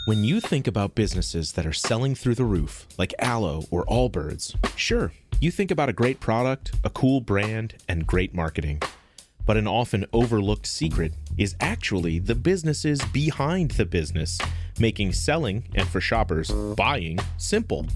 When you think about businesses that are selling through the roof, like Aloe or Allbirds, sure, you think about a great product, a cool brand, and great marketing. But an often overlooked secret is actually the businesses behind the business, making selling, and for shoppers, buying, simple.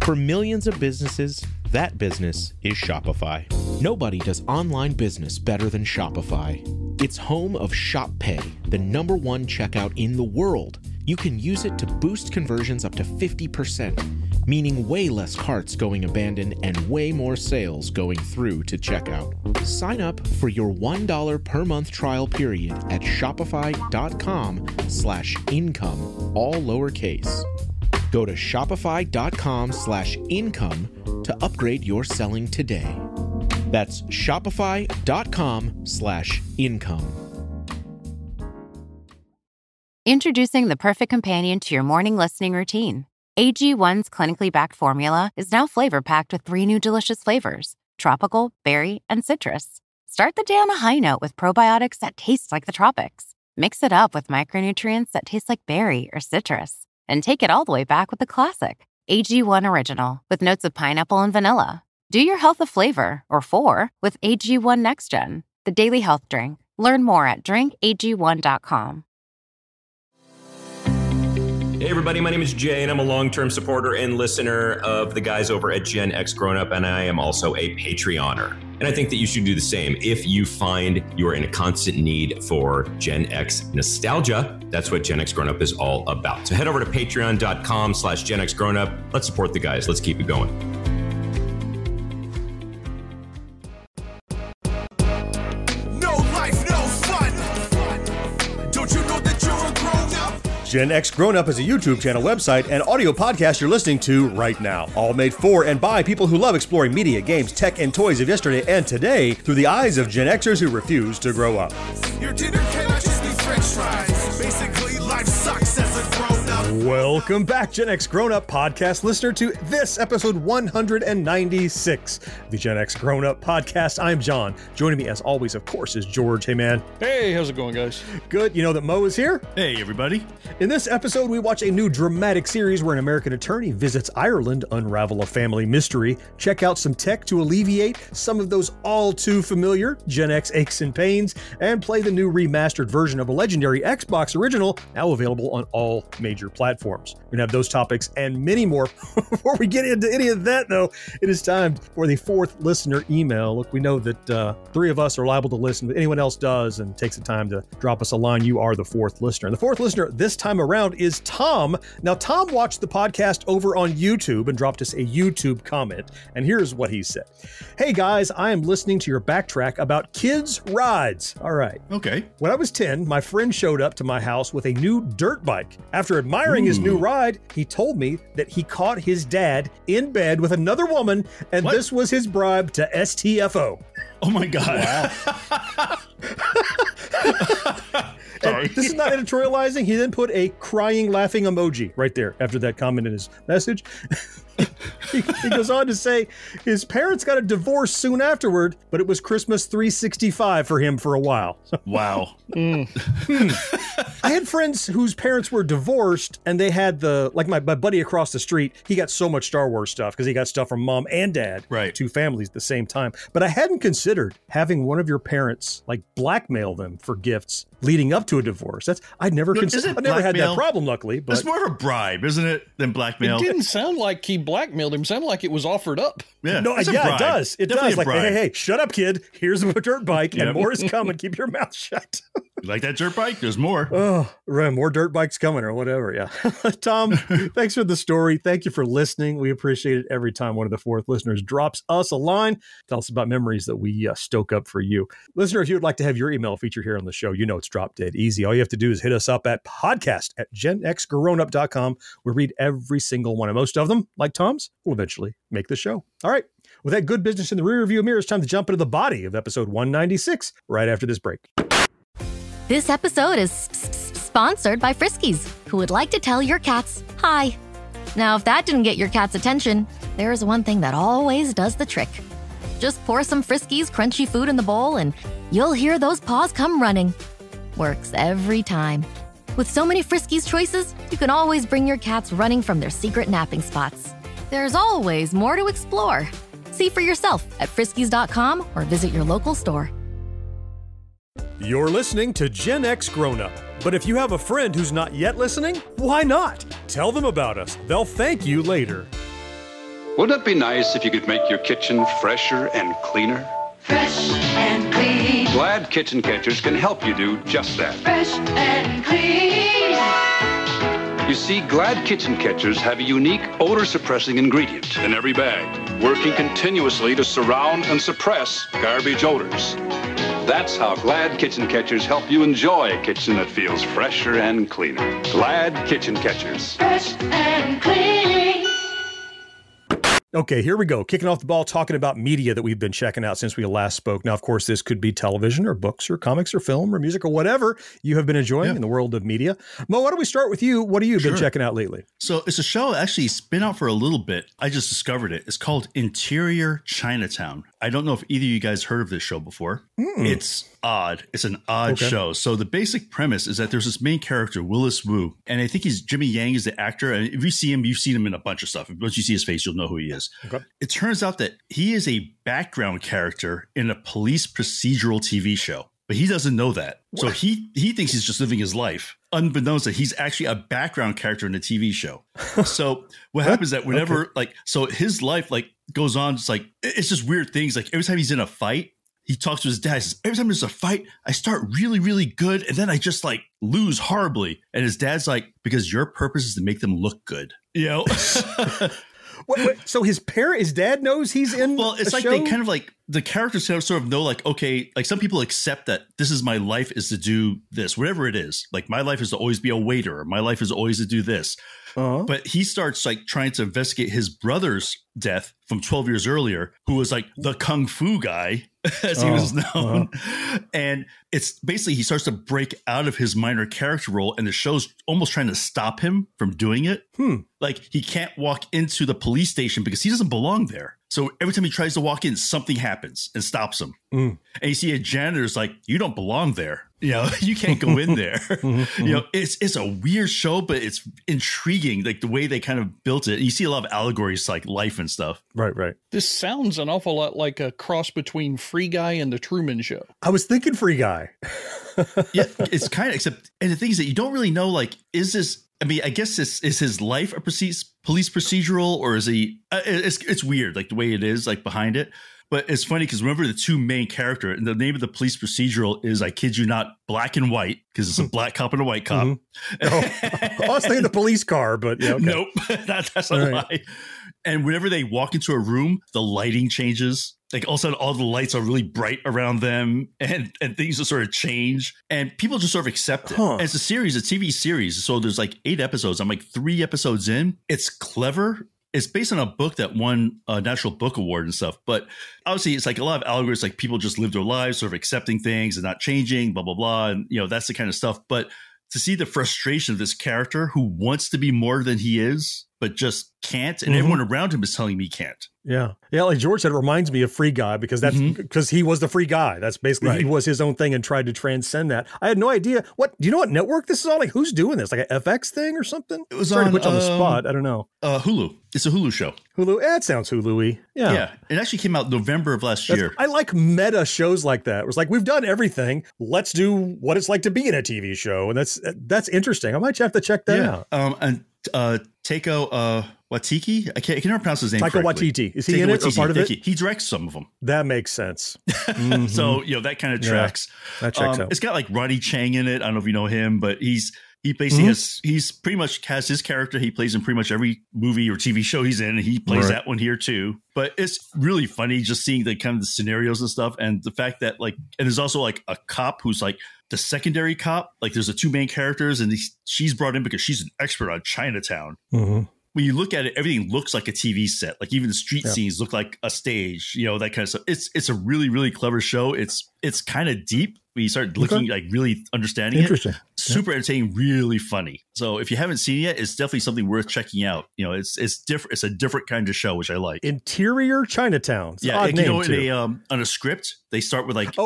For millions of businesses, that business is Shopify. Nobody does online business better than Shopify. It's home of Shop Pay, the #1 checkout in the world. You can use it to boost conversions up to 50%, meaning way less carts going abandoned and way more sales going through to checkout. Sign up for your $1 per month trial period at shopify.com/income, all lowercase. Go to shopify.com/income to upgrade your selling today. That's shopify.com/income. Introducing the perfect companion to your morning listening routine. AG1's clinically backed formula is now flavor-packed with 3 new delicious flavors: tropical, berry, and citrus. Start the day on a high note with probiotics that taste like the tropics. Mix it up with micronutrients that taste like berry or citrus. And take it all the way back with the classic, AG1 Original, with notes of pineapple and vanilla. Do your health a flavor, or 4, with AG1 Next Gen, the daily health drink. Learn more at drinkag1.com. Hey everybody, my name is Jay, and I'm a long-term supporter and listener of the guys over at GenXGrownUp, and I am also a Patreoner. And I think that you should do the same. If you find you're in a constant need for Gen X nostalgia, that's what GenXGrownUp is all about. So head over to patreon.com/GenXGrownUp. Let's support the guys. Let's keep it going. GenXGrownUp is a YouTube channel, website, and audio podcast you're listening to right now. All made for and by people who love exploring media, games, tech, and toys of yesterday and today through the eyes of Gen Xers who refuse to grow up. Your dinner cannot just be French fries. Basically, life sucks as a grown-up. Welcome back, GenXGrownUp podcast listener, to this episode 196, the GenXGrownUp podcast. I'm John. Joining me, as always, of course, is George. Hey, man. Hey, how's it going, guys? Good. You know that Mo is here? Hey, everybody. In this episode, we watch a new dramatic series where an American attorney visits Ireland, unravel a family mystery, check out some tech to alleviate some of those all too familiar Gen X aches and pains, and play the new remastered version of a legendary Xbox original, now available on all major platforms. We're going to have those topics and many more. Before we get into any of that, though, it is time for the 4th listener email. Look, we know that 3 of us are liable to listen, but anyone else does and takes the time to drop us a line, you are the 4th listener. And the 4th listener this time around is Tom. Now, Tom watched the podcast over on YouTube and dropped us a YouTube comment. And here's what he said. Hey, guys, I am listening to your backtrack about kids' rides. All right. Okay. When I was 10, my friend showed up to my house with a new dirt bike. After admiring his new ride, he told me that he caught his dad in bed with another woman, and this was his bribe to STFO. Oh my God. Wow. Sorry. This is not editorializing. He then put a crying, laughing emoji right there after that comment in his message. He goes on to say his parents got a divorce soon afterward, but it was Christmas 365 for him for a while. Wow. I had friends whose parents were divorced, and they had my buddy across the street, he got so much Star Wars stuff because he got stuff from mom and dad, right? 2 families at the same time. But I hadn't considered having one of your parents blackmail them for gifts leading up to a divorce. I'd never had that problem, luckily. But it's more of a bribe, isn't it, than blackmail? It didn't sound like he blackmailed him. It sounded like it was offered up. Yeah, no, it does. It Definitely does. Hey, shut up, kid. Here's a dirt bike, and more is coming. Keep your mouth shut. You like that dirt bike? There's more. Oh, right. More dirt bikes coming or whatever. Yeah. Tom, thanks for the story. Thank you for listening. We appreciate it every time one of the 4th listeners drops us a line. Tell us about memories that we stoke up for you. Listener, if you would like to have your email featured here on the show, you know it's drop dead easy. All you have to do is hit us up at podcast@genxgrownup.com. We read every single one, and most of them, like Tom's, will eventually make the show. All right. With that good business in the rear view mirror, it's time to jump into the body of episode 196 right after this break. This episode is sponsored by Friskies, who would like to tell your cats hi. Now, if that didn't get your cat's attention, there is one thing that always does the trick. Just pour some Friskies crunchy food in the bowl and you'll hear those paws come running. Works every time. With so many Friskies choices, you can always bring your cats running from their secret napping spots. There's always more to explore. See for yourself at friskies.com or visit your local store. You're listening to Gen X Grown Up. But if you have a friend who's not yet listening, why not? Tell them about us. They'll thank you later. Wouldn't it be nice if you could make your kitchen fresher and cleaner? Fresh and clean. Glad Kitchen Catchers can help you do just that. Fresh and clean. You see, Glad Kitchen Catchers have a unique odor-suppressing ingredient in every bag, working continuously to surround and suppress garbage odors. That's how Glad Kitchen Catchers help you enjoy a kitchen that feels fresher and cleaner. Glad Kitchen Catchers. Fresh and clean. Okay, here we go. Kicking off the ball, talking about media that we've been checking out since we last spoke. Now, of course, this could be television or books or comics or film or music or whatever you have been enjoying in the world of media. Mo, why don't we start with you? What have you been checking out lately? So it's a show actually it's been out for a little bit. I just discovered it. It's called Interior Chinatown. I don't know if either of you guys heard of this show before. It's odd. It's an odd show. So the basic premise is that there's this main character, Willis Wu, and I think he's Jimmy Yang is the actor. And if you see him, you've seen him in a bunch of stuff. Once you see his face, you'll know who he is. Okay. It turns out that he is a background character in a police procedural TV show, but he doesn't know that. So he thinks he's just living his life, unbeknownst that he's actually a background character in a TV show. So what happens that whenever so his life goes on, it's just weird things. Like every time he's in a fight, he talks to his dad. He says, every time there's a fight, I start really, really good. And then I just lose horribly. And his dad's like, because your purpose is to make them look good. You know? Wait, so his dad knows he's in it's a like show? They kind of the characters sort of know okay, some people accept that this is my life is to do this, whatever it is. Like my life is to always be a waiter. Or my life is always to do this. But he starts trying to investigate his brother's death from 12 years earlier, who was the Kung Fu guy, as he was known. And it's basically he starts to break out of his minor character role, and the show's almost trying to stop him from doing it. Like he can't walk into the police station because he doesn't belong there. So every time he tries to walk in, something happens and stops him. And you see a janitor's like, you don't belong there. You know, you can't go in there. You know, it's a weird show, but it's intriguing, the way they kind of built it. You see a lot of allegories like life and stuff. Right. This sounds an awful lot like a cross between Free Guy and The Truman Show. I was thinking Free Guy. Yeah, it's kind of, except, and the thing is that you don't really know, is this, I mean, I guess is his life a police procedural, or is he, it's weird, the way it is, behind it. But it's funny because remember the two main character, and the name of the police procedural is, I kid you not, Black and White, because it's a black cop and a white cop. I was thinking the police car, but yeah, okay. Nope, that's a lie. And whenever they walk into a room, the lighting changes. All of a sudden, all the lights are really bright around them, and things just sort of change, and people just sort of accept it. And it's a series, a TV series. So there's 8 episodes. I'm 3 episodes in. It's clever. It's based on a book that won a National Book Award and stuff. But obviously, it's a lot of allegories, people just live their lives sort of accepting things and not changing, blah, blah, blah. And, that's the kind of stuff. But to see the frustration of this character who wants to be more than he is, but just can't. And everyone around him is telling him he can't. Yeah. Yeah. Like George said, it reminds me of Free Guy because that's because he was the free guy. That's basically, he was his own thing and tried to transcend that. I had no idea. Do you know what network this is on? Who's doing this? An FX thing or something? It was Sorry to put you on the spot. I don't know. Hulu. It's a Hulu show. Hulu. It sounds Hulu-y. Yeah. Yeah. It actually came out November of last year. I like meta shows like that. It was we've done everything. Let's do what it's like to be in a TV show. And that's interesting. I might have to check that out. And Taika Waititi. I can never pronounce his name. Taika Waititi. Is he in it or part of it? He directs some of them. That makes sense. So that kind of tracks. That checks out. It's got Ronnie Chang in it. I don't know if you know him, but he basically he's pretty much has his character he plays in pretty much every movie or TV show he's in, and he plays that one here too. But it's really funny just seeing the kind of the scenarios and stuff, and the fact that and there's also a cop who's the secondary cop. There's the 2 main characters, and she's brought in because she's an expert on Chinatown. When you look at it, everything looks like a TV set. Even the street scenes look like a stage, that kind of stuff. It's a really, really clever show. It's it's kind of deep. We start looking like really understanding Interesting. it. Super entertaining, really funny. So if you haven't seen it yet, it's definitely something worth checking out. You know, it's different. It's a different kind of show, which I like. Interior Chinatown. It's yeah, an odd you know, name, on a script, they start with like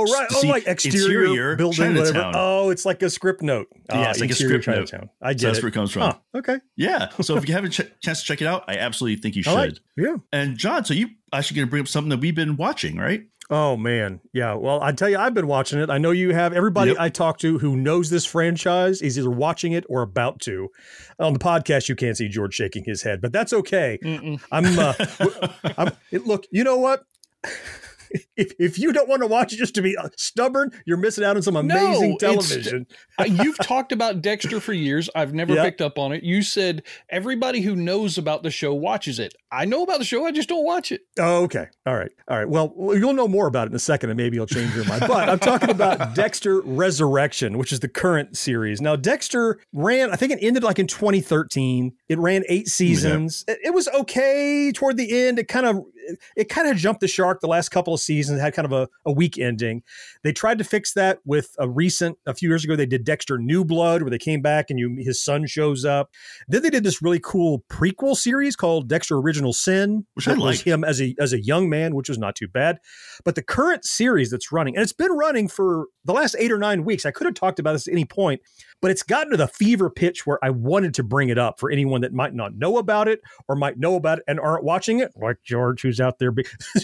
like exterior building, Chinatown. whatever. Oh, it's like a script note. Yeah, it's like a script Chinatown. note. I get so that's it. where it comes from. Huh, okay. Yeah. So if you haven't chance to check it out, I absolutely think you should. Right. Yeah. And John, so you actually going to bring up something that we've been watching, right? Oh, man. Yeah. Well, I tell you, I've been watching it. I know you have. Everybody I talk to who knows this franchise is either watching it or about to. On the podcast, you can't see George shaking his head, but that's okay. Look, you know what? If you don't want to watch it just to be stubborn, you're missing out on some amazing television. You've talked about Dexter for years. I've never picked up on it. You said everybody who knows about the show watches it. I know about the show. I just don't watch it. Oh, okay. All right. Well, you'll know more about it in a second, and maybe you'll change your mind. But I'm talking about Dexter Resurrection, which is the current series. Now, Dexter ran, I think it ended like in 2013. It ran 8 seasons. Yeah. It was okay toward the end. It kind of jumped the shark the last couple of seasons, had kind of a weak ending. They tried to fix that with a few years ago, they did Dexter New Blood, where they came back and his son shows up. Then they did this really cool prequel series called Dexter Original Sin, which was him as a young man, which was not too bad. But the current series that's running, and it's been running for the last 8 or 9 weeks. I could have talked about this at any point, but it's gotten to the fever pitch where I wanted to bring it up for anyone that might not know about it or might know about it and aren't watching it, like George, who's out there.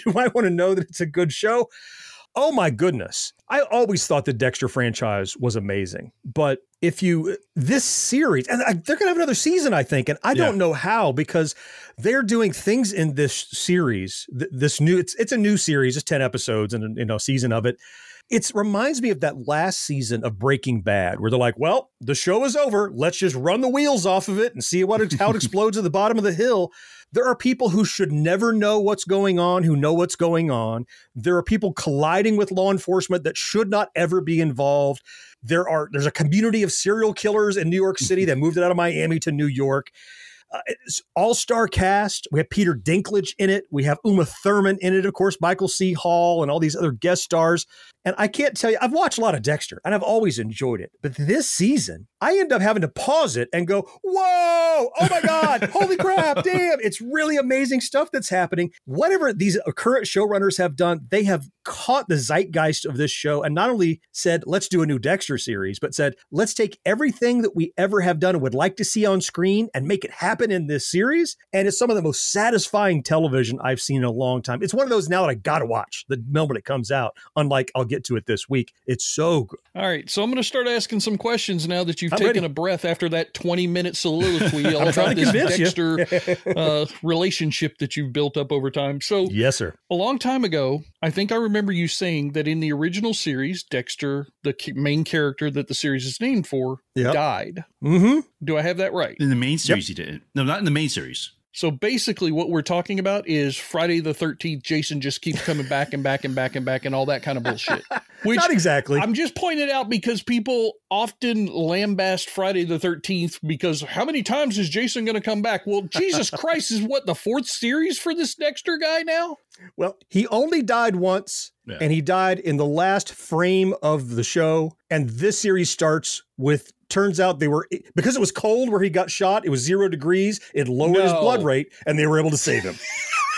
You might want to know that it's a good show. Oh my goodness. I always thought the Dexter franchise was amazing, but this series, and they're going to have another season, I think, and I don't know how, because they're doing things in this series, it's a new series, it's 10 episodes and a season of it. It reminds me of that last season of Breaking Bad, where they're like, well, the show is over. Let's just run the wheels off of it and see how it explodes at the bottom of the hill. There are people who should never know what's going on, who know what's going on. There are people colliding with law enforcement that should not ever be involved. There's a community of serial killers in New York City that moved it out of Miami to New York. It's all-star cast. We have Peter Dinklage in it. We have Uma Thurman in it, of course, Michael C. Hall, and all these other guest stars. And I can't tell you, I've watched a lot of Dexter, and I've always enjoyed it. But this season, I end up having to pause it and go, whoa, oh my God, holy crap, damn. It's really amazing stuff that's happening. Whatever these current showrunners have done, they have caught the zeitgeist of this show and not only said, let's do a new Dexter series, but said, let's take everything that we ever have done and would like to see on screen and make it happen in this series. And it's some of the most satisfying television I've seen in a long time. It's one of those now that I got to watch the moment it comes out, unlike I'll get to it this week. It's so good. All right. So I'm going to start asking some questions now that you've taken a breath after that 20-minute soliloquy all about this Dexter relationship that you've built up over time. So yes, sir. A long time ago, I think I remember you saying that in the original series, Dexter, the main character that the series is named for, died. Mm-hmm. Do I have that right? In the main series, he didn't. No, not in the main series. So basically what we're talking about is Friday the 13th, Jason just keeps coming back and back and back and back and all that kind of bullshit. Which not exactly. I'm just pointing it out because people often lambast Friday the 13th because how many times is Jason going to come back? Well, Jesus Christ, is what, the 4th series for this Dexter guy now? Well, he only died once, and he died in the last frame of the show. And this series starts with, turns out because it was cold where he got shot, it was 0 degrees, it lowered his blood rate, and they were able to save him.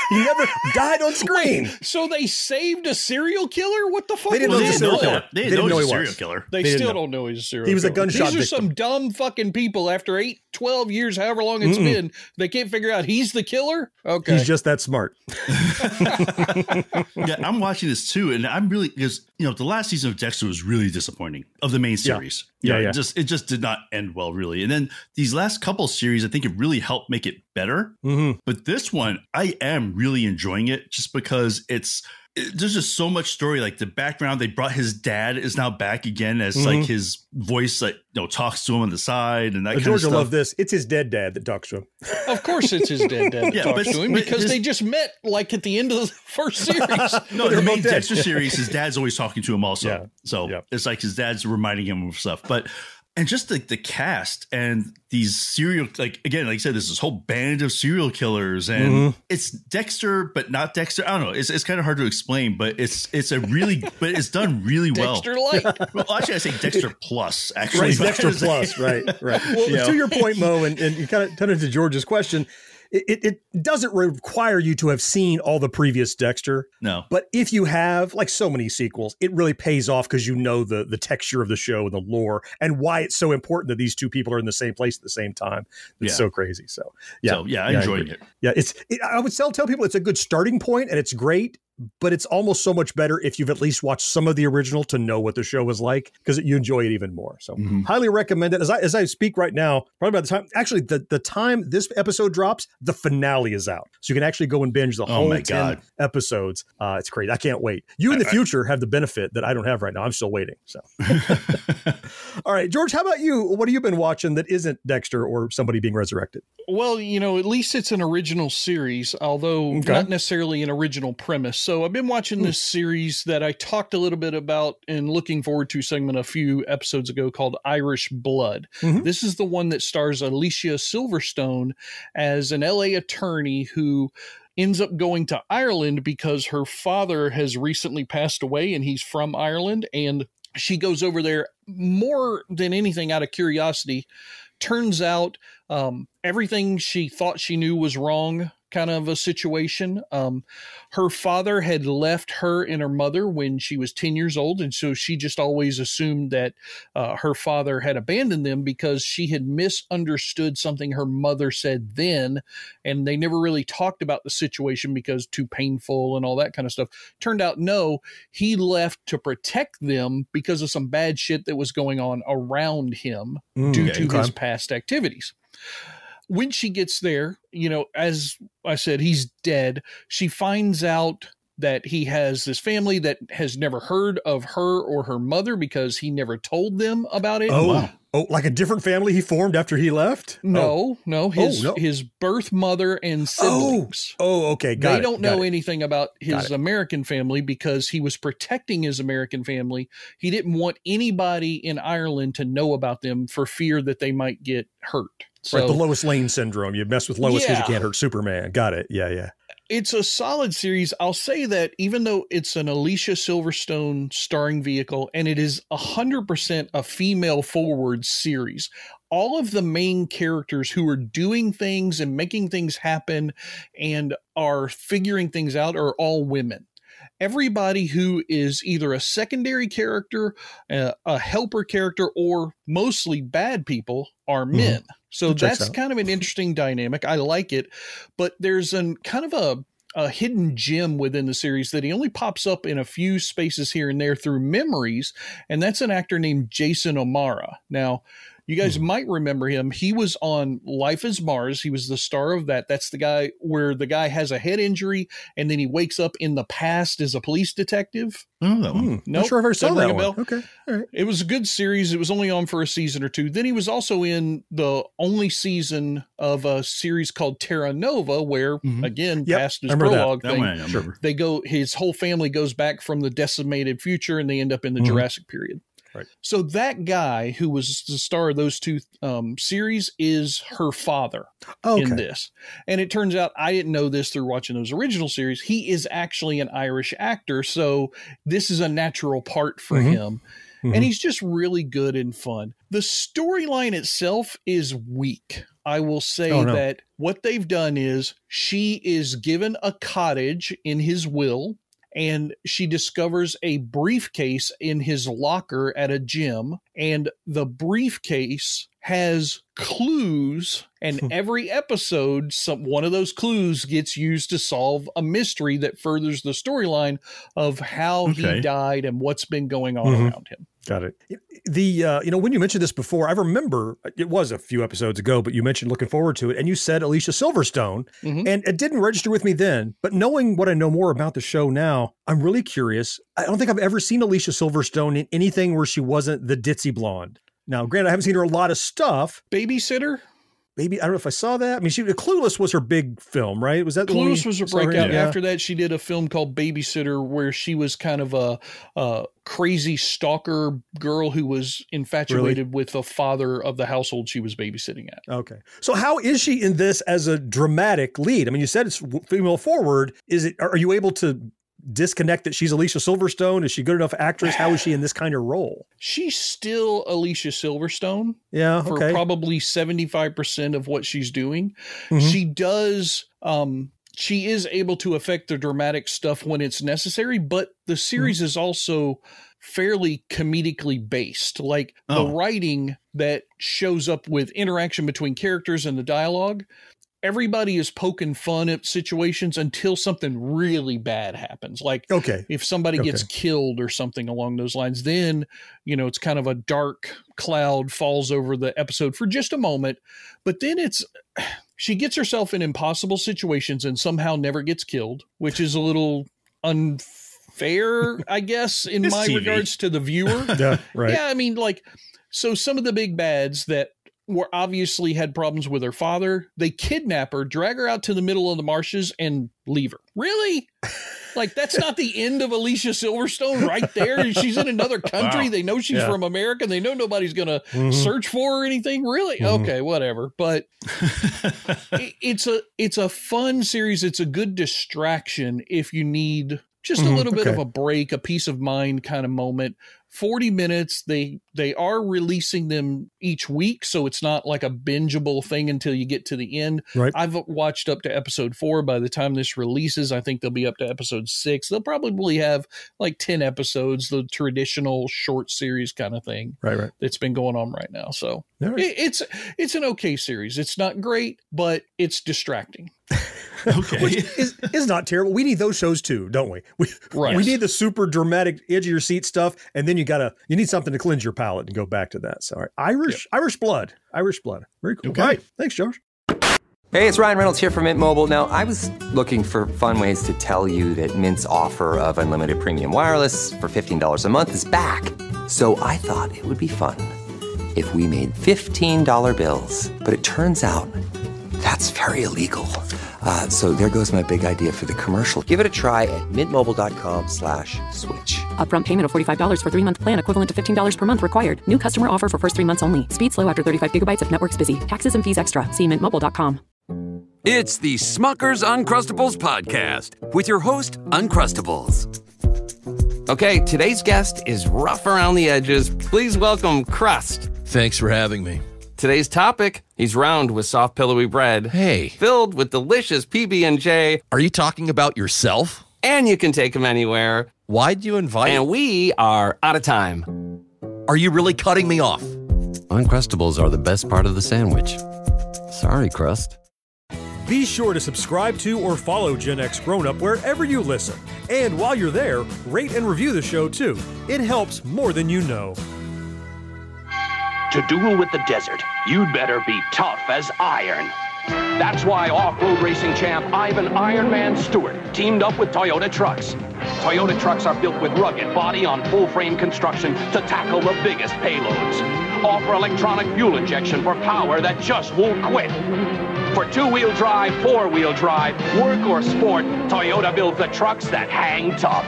He never died on screen. Wait, so they saved a serial killer? What the fuck? They didn't know he was a serial killer. They didn't know he was a serial killer. They still don't know he's a serial killer. He was a gunshot These are victim. some dumb fucking people after 8, 12 years, however long it's been. They can't figure out he's the killer? Okay. He's just that smart. Yeah, I'm watching this too, and I'm really, because, the last season of Dexter was really disappointing, of the main series. Yeah. It just did not end well, really. And then these last couple series, I think it really helped make it better. Mm-hmm. But this one, I am really enjoying it just because there's just so much story. Like the background, they brought his dad is now back again as like his voice, like, talks to him on the side and that kind of George stuff. will love this. It's his dead dad that talks to him. Of course it's his dead dad that talks to him because they just met like at the end of the first series. No, the main Dexter series, his dad's always talking to him also. Yeah. So it's like his dad's reminding him of stuff. But And just the cast and these serial, like I said, there's this whole band of serial killers, and it's Dexter, but not Dexter. I don't know. It's kind of hard to explain, but it's it's done really well. Dexter Light. Well, actually, I say Dexter Plus. Actually, Right, Dexter Plus. Right. Well, to your point, Mo, and you kind of to George's question. It doesn't require you to have seen all the previous Dexter. No. But if you have, like so many sequels, it really pays off because you know the texture of the show and the lore and why it's so important that these two people are in the same place at the same time. It's so crazy. So, I enjoyed it. Yeah, I would tell people it's a good starting point and it's great. But it's almost so much better if you've at least watched some of the original to know what the show was like, because you enjoy it even more. So highly recommend it. As I speak right now, probably by the time, actually the time this episode drops, the finale is out. So you can actually go and binge the whole 10 episodes. It's crazy. I can't wait. You in the future have the benefit that I don't have right now. I'm still waiting. So, all right, George, how about you? What have you been watching that isn't Dexter or somebody being resurrected? Well, at least it's an original series, although not necessarily an original premise. So I've been watching this series that I talked a little bit about and looking forward to segment a few episodes ago called Irish Blood. This is the one that stars Alicia Silverstone as an LA attorney who ends up going to Ireland because her father has recently passed away and he's from Ireland. And she goes over there more than anything out of curiosity. Turns out everything she thought she knew was wrong, kind of a situation. Her father had left her and her mother when she was 10 years old. And so she just always assumed that her father had abandoned them because she had misunderstood something her mother said then. And they never really talked about the situation because too painful and all that kind of stuff. Turned out, no, he left to protect them because of some bad shit that was going on around him due to his past activities. When she gets there, as I said, he's dead. She finds out that he has this family that has never heard of her or her mother because he never told them about it. Oh, like a different family he formed after he left? No, his birth mother and siblings. Okay, got it. They don't know anything about his American family because he was protecting his American family. He didn't want anybody in Ireland to know about them for fear that they might get hurt. So, the Lois Lane syndrome. You mess with Lois because you can't hurt Superman. Got it. Yeah. It's a solid series. I'll say that even though it's an Alicia Silverstone starring vehicle and it is 100% a female forward series, all of the main characters who are doing things and making things happen and are figuring things out are all women. Everybody who is either a secondary character, a helper character, or mostly bad people are men. So that's kind of an interesting dynamic. I like it, but there's kind of a hidden gem within the series that he only pops up in a few spaces here and there through memories, and that's an actor named Jason O'Mara. Now, you guys might remember him. He was on Life is Mars. He was the star of that. That's the guy where the guy has a head injury and then he wakes up in the past as a police detective. Oh, that one. Not sure if I saw that one. Okay. All right. It was a good series. It was only on for a season or two. Then he was also in the only season of a series called Terra Nova, where again, past his prologue thing. They go, his whole family goes back from the decimated future and they end up in the Jurassic period. Right. So that guy who was the star of those two series is her father in this. And it turns out, I didn't know this through watching those original series, he is actually an Irish actor. So this is a natural part for him. And he's just really good and fun. The storyline itself is weak. I will say that what they've done is she is given a cottage in his will. And she discovers a briefcase in his locker at a gym. And the briefcase has clues. And every episode, one of those clues gets used to solve a mystery that furthers the storyline of how he died and what's been going on around him. Got it. When you mentioned this before, I remember it was a few episodes ago, but you mentioned looking forward to it, and you said Alicia Silverstone, and it didn't register with me then. But knowing what I know more about the show now, I'm really curious. I don't think I've ever seen Alicia Silverstone in anything where she wasn't the ditzy blonde. Now, granted, I haven't seen her a lot of stuff. Babysitter? Baby, I don't know if I saw that. I mean, Clueless was her big film, right? Was that Clueless was her breakout? Yeah. After that, she did a film called Babysitter, where she was kind of a crazy stalker girl who was infatuated with the father of the household she was babysitting at. Okay. So how is she in this as a dramatic lead? I mean, you said it's female forward. Are you able to disconnect that she's Alicia Silverstone? Is she good enough actress? How is she in this kind of role? She's still Alicia Silverstone. Yeah. For Okay. probably 75% of what she's doing. Mhm. She does, she is able to affect the dramatic stuff when it's necessary, but the series is also fairly comedically based. Like the writing that shows up with interaction between characters and the dialogue, everybody is poking fun at situations until something really bad happens. Like if somebody gets killed or something along those lines, then, it's kind of a dark cloud falls over the episode for just a moment. But then she gets herself in impossible situations and somehow never gets killed, which is a little unfair, I guess, in my regards to the viewer. Yeah, right. Yeah, I mean, so some of the big bads that were obviously had problems with her father, they kidnap her, drag her out to the middle of the marshes, and leave her. Really? That's not the end of Alicia Silverstone right there. She's in another country. Wow. They know she's from America. They know nobody's going to search for her or anything. Really? Okay, whatever. But it's a fun series. It's a good distraction if you need just a little bit of a break, a peace of mind kind of moment. 40 minutes. They are releasing them each week, so it's not like a bingeable thing until you get to the end. Right. I've watched up to episode 4. By the time this releases, I think they'll be up to episode 6. They'll probably have 10 episodes, the traditional short series kind of thing. Right. That's been going on right now. So right. it's an okay series. It's not great, but it's distracting. Okay. Which is not terrible. We need those shows too, don't we? We need the super dramatic edge of your seat stuff, and then you need something to cleanse your palate and go back to that. So all right. Irish blood. Very cool. Okay. All right. Thanks, Josh. Hey, it's Ryan Reynolds here from Mint Mobile. Now, I was looking for fun ways to tell you that Mint's offer of unlimited premium wireless for $15 a month is back. So I thought it would be fun if we made $15 bills. But it turns out that's very illegal. So there goes my big idea for the commercial. Give it a try at mintmobile.com/switch. Upfront payment of $45 for 3-month plan, equivalent to $15 per month required. New customer offer for first 3 months only. Speed slow after 35 gigabytes if network's busy. Taxes and fees extra. See mintmobile.com. It's the Smucker's Uncrustables podcast with your host, Uncrustables. Okay, today's guest is rough around the edges. Please welcome Crust. Thanks for having me. Today's topic, he's round with soft, pillowy bread. Hey. Filled with delicious PB&J. Are you talking about yourself? And you can take him anywhere. Why'd you invite? And we are out of time. Are you really cutting me off? Uncrustables are the best part of the sandwich. Sorry, Crust. Be sure to subscribe to or follow GenXGrownUp wherever you listen. And while you're there, rate and review the show too. It helps more than you know. To duel with the desert, you'd better be tough as iron. That's why off-road racing champ Ivan Ironman Stewart teamed up with Toyota Trucks. Toyota Trucks are built with rugged body-on-full-frame construction to tackle the biggest payloads. Offer electronic fuel injection for power that just won't quit. For two-wheel drive, four-wheel drive, work or sport, Toyota builds the trucks that hang tough.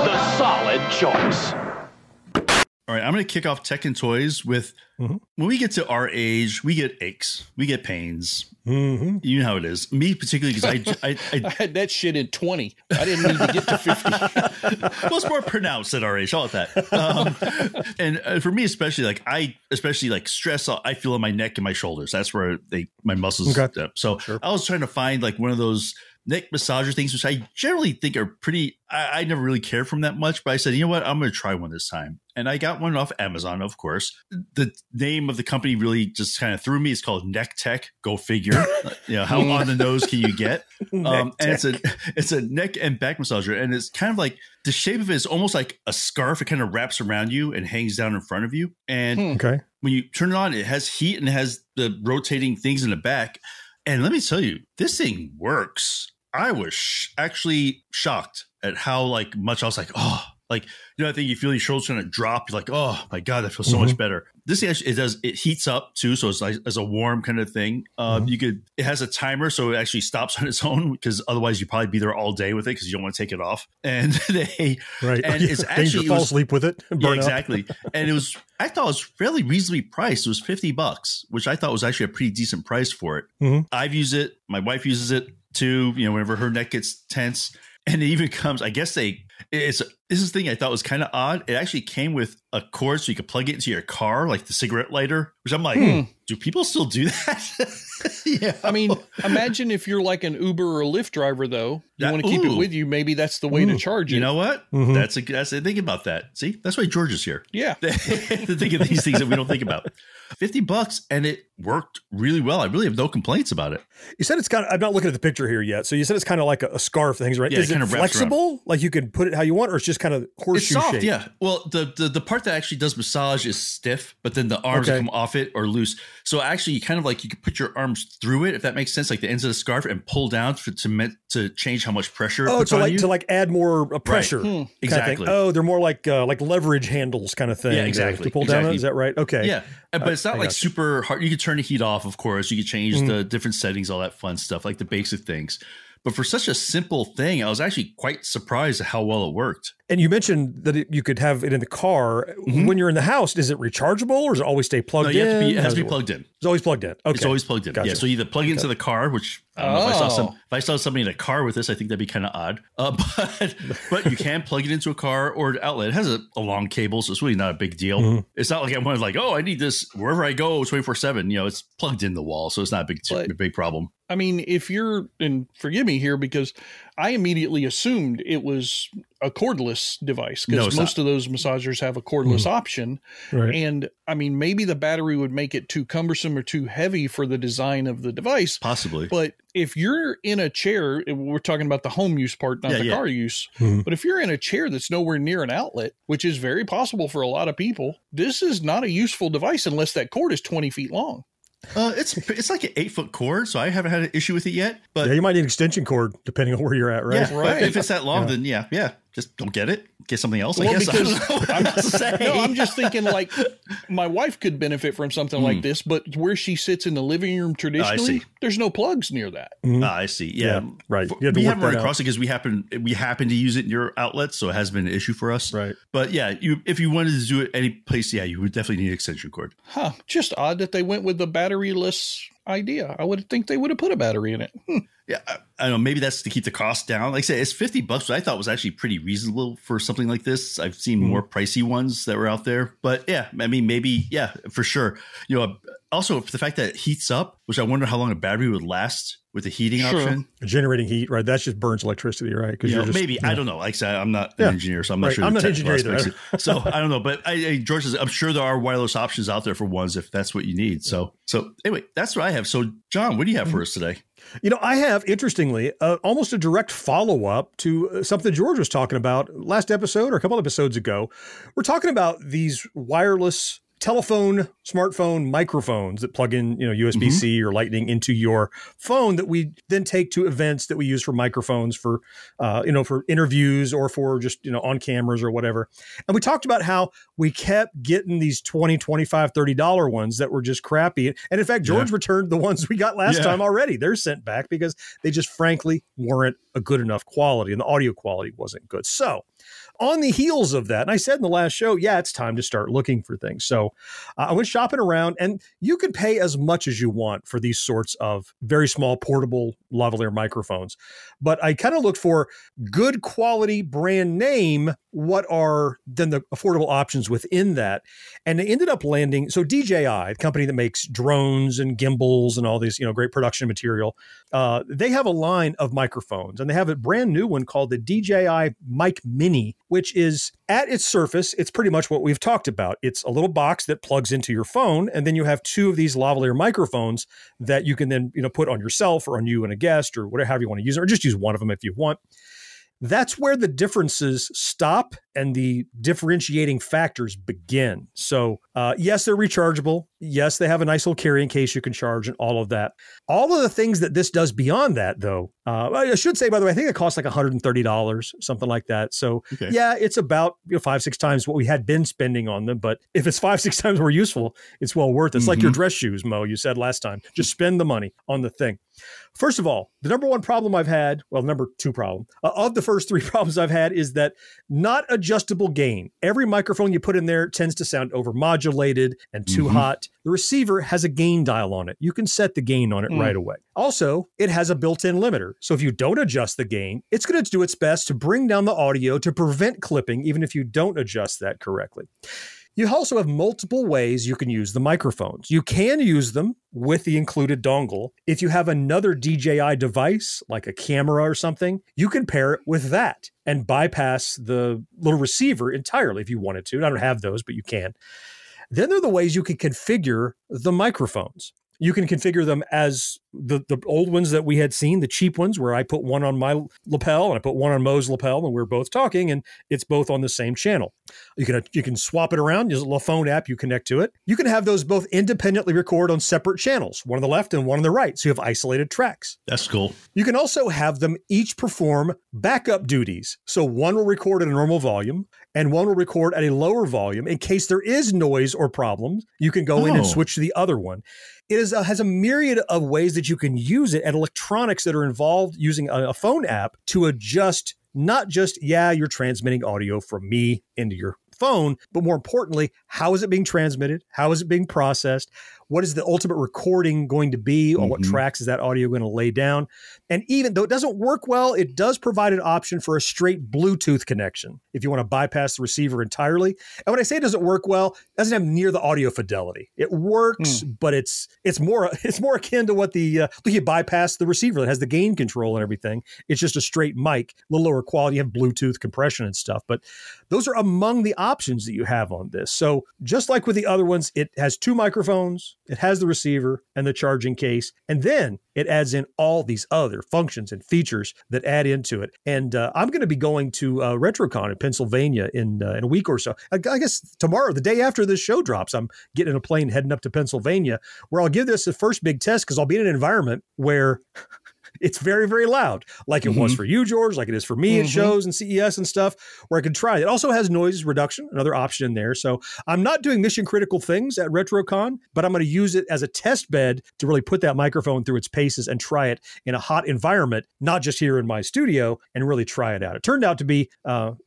The solid choice. All right, I'm going to kick off Tech and Toys with when we get to our age, we get aches, we get pains. You know how it is. Me particularly, because I had that shit at 20. I didn't need to get to 50. Well, it's more pronounced at our age. All of that. And for me, especially, I stress. I feel in my neck and my shoulders. That's where my muscles. Okay. So I was trying to find one of those neck massager things, which I generally think are pretty. I never really cared for them that much, but I said, you know what, I'm going to try one this time. And I got one off Amazon, of course. The name of the company really just kind of threw me. It's called Neck Tech. Go figure. How on the nose can you get? And it's a neck and back massager, and it's kind of like the shape of it is almost like a scarf. It kind of wraps around you and hangs down in front of you. And when you turn it on, it has heat and it has the rotating things in the back. And let me tell you, this thing works. I was actually shocked at how much I was like, oh, Like, I think you feel your shoulders going to drop. You're like, oh my God, that feels so much better. This thing actually, it heats up too. So it's like as a warm kind of thing. It has a timer. So it actually stops on its own, because otherwise you'd probably be there all day with it because you don't want to take it off. And it's actually, fall asleep with it. Yeah, exactly. And I thought it was fairly reasonably priced. It was $50, which I thought was actually a pretty decent price for it. I've used it. My wife uses it too. Whenever her neck gets tense. And it even comes, I guess this is the thing I thought was kind of odd. It actually came with a cord so you could plug it into your car, like the cigarette lighter, which I'm like, do people still do that? Yeah. I mean, imagine if you're like an Uber or a Lyft driver, though. You want to keep it with you. Maybe that's the way to charge it. You know what? That's the thing about that. See, that's why George is here. Yeah. To think of these things that we don't think about. $50, and it worked really well. I really have no complaints about it. You said it's kind of, I'm not looking at the picture here yet. So you said it's kind of like a scarf thing, right? Yeah, is it flexible? Like you can put it how you want, or it's just kind of horseshoe soft, shape? Yeah. Well, the part that actually does massage is stiff, but then the arms that come off it are loose. So actually, you kind of like, you can put your arms through it, if that makes sense, like the ends of the scarf, and pull down to change how much pressure. Oh, to like add more pressure. Right. Exactly. Oh, they're more like leverage handles kind of thing. Yeah, exactly. To pull down. Is that right? Okay. Yeah, but it's not like super hard. You can turn the heat off, of course. You can change the different settings, all that fun stuff, like the basic things. But for such a simple thing, I was actually quite surprised at how well it worked. And you mentioned that you could have it in the car. When you're in the house, is it rechargeable, or does it always stay plugged in? It has to be plugged in. It's always plugged in. Okay. It's always plugged in. Gotcha. Yeah, so either plug it into the car, which I don't know if I saw somebody in a car with this, I think that'd be kind of odd. But you can plug it into a car or an outlet. It has a long cable, so it's really not a big deal. It's not like I'm like, I need this wherever I go 24/7. It's plugged in the wall, so it's not a big problem. I mean, if you're, and forgive me here, because I immediately assumed it was a cordless device, because most of those massagers have a cordless option. Right. And I mean, maybe the battery would make it too cumbersome or too heavy for the design of the device. Possibly. But if you're in a chair, we're talking about the home use part, not the car use. But if you're in a chair that's nowhere near an outlet, which is very possible for a lot of people, this is not a useful device unless that cord is 20 feet long. It's like an 8-foot cord, so I haven't had an issue with it yet. But you might need an extension cord depending on where you're at, right? Yeah, right. If it's that long, then just don't get it. Get something else. I guess. I'm just thinking like my wife could benefit from something like this, but where she sits in the living room traditionally, there's no plugs near that. I see. Yeah, right. We haven't run across it because we happen to use it in your outlets, so it has been an issue for us. Right. But if you wanted to do it any place, you would definitely need an extension cord. Huh. Just odd that they went with the batteryless idea. I would think they would have put a battery in it. Yeah, I don't know. Maybe that's to keep the cost down. Like I said, it's $50, which I thought was actually pretty reasonable for something like this. I've seen more pricey ones that were out there, but I mean, maybe, for sure. Also for the fact that it heats up, which I wonder how long a battery would last with the heating option. Generating heat, right? That just burns electricity, right? Because maybe I don't know. Like I said, I'm not an engineer, so I'm not sure. I'm not an engineer either. So I don't know, but George says I'm sure there are wireless options out there for ones if that's what you need. So anyway, that's what I have. So John, what do you have for us today? I have, interestingly, almost a direct follow-up to something George was talking about last episode or a couple episodes ago. We're talking about these wireless telephone, smartphone microphones that plug in, USB-C or Lightning into your phone that we then take to events that we use for microphones for, for interviews or for just, on cameras or whatever. And we talked about how we kept getting these $20, $25, $30 ones that were just crappy. And in fact, George returned the ones we got last time already. They're sent back because they just frankly weren't a good enough quality and the audio quality wasn't good. So on the heels of that, and I said in the last show, it's time to start looking for things. So I went shopping around, and you can pay as much as you want for these sorts of very small portable lavalier microphones. But I kind of looked for good quality brand name. What are then the affordable options within that? And they ended up landing. So DJI, the company that makes drones and gimbals and all these, great production material, they have a line of microphones, and they have a brand new one called the DJI Mic Mini, which is at its surface, it's pretty much what we've talked about. It's a little box that plugs into your phone, and then you have two of these lavalier microphones that you can then, put on yourself or on you and a guest or whatever you want to use, or just use one of them if you want. That's where the differences stop and the differentiating factors begin. So, yes, they're rechargeable. Yes, they have a nice little carrying case you can charge and all of that. All of the things that this does beyond that, though, I should say, by the way, I think it costs like $130, something like that. So yeah, it's about 5-6 times what we had been spending on them. But if it's 5-6 times more useful, it's well worth it. It's like your dress shoes, Mo, you said last time. Just spend the money on the thing. First of all, the number one problem I've had, well, number two problem, of the first three problems I've had is that not adjustable gain. Every microphone you put in there tends to sound overmodulated and too hot. The receiver has a gain dial on it. You can set the gain on it right away. Also, it has a built-in limiter. So if you don't adjust the gain, it's going to do its best to bring down the audio to prevent clipping, even if you don't adjust that correctly. You also have multiple ways you can use the microphones. You can use them with the included dongle. If you have another DJI device, like a camera or something, you can pair it with that and bypass the little receiver entirely if you wanted to. I don't have those, but you can. Then there are the ways you can configure the microphones. You can configure them as the old ones that we had seen, the cheap ones, where I put one on my lapel and I put one on Mo's lapel, and we're both talking, and it's both on the same channel. You can swap it around. There's a little phone app you connect to it. You can have those both independently record on separate channels, one on the left and one on the right, so you have isolated tracks. That's cool. You can also have them each perform backup duties. So one will record at a normal volume, and one will record at a lower volume. In case there is noise or problems, you can go in and switch to the other one. It has a myriad of ways that you can use it and electronics that are involved using a phone app to adjust not just, you're transmitting audio from me into your phone, but more importantly, how is it being transmitted? How is it being processed? What is the ultimate recording going to be? On what tracks is that audio going to lay down? And even though it doesn't work well, it does provide an option for a straight Bluetooth connection if you want to bypass the receiver entirely. And when I say it doesn't work well, it doesn't have near the audio fidelity. It works, but it's more akin to what you bypass the receiver that has the gain control and everything. It's just a straight mic, a little lower quality. You have Bluetooth compression and stuff, but those are among the options that you have on this. So just like with the other ones, it has 2 microphones. It has the receiver and the charging case, and then it adds in all these other functions and features that add into it. And I'm going to be going to RetroCon in Pennsylvania in a week or so. I guess tomorrow, the day after this show drops, I'm getting in a plane heading up to Pennsylvania, where I'll give this a first big test because I'll be in an environment where it's very, very loud, like it was for you, George, like it is for me at shows and CES and stuff, where I could try it. It also has noise reduction, another option in there. So I'm not doing mission critical things at RetroCon, but I'm going to use it as a test bed to really put that microphone through its paces and try it in a hot environment, not just here in my studio, and really try it out. It turned out to be,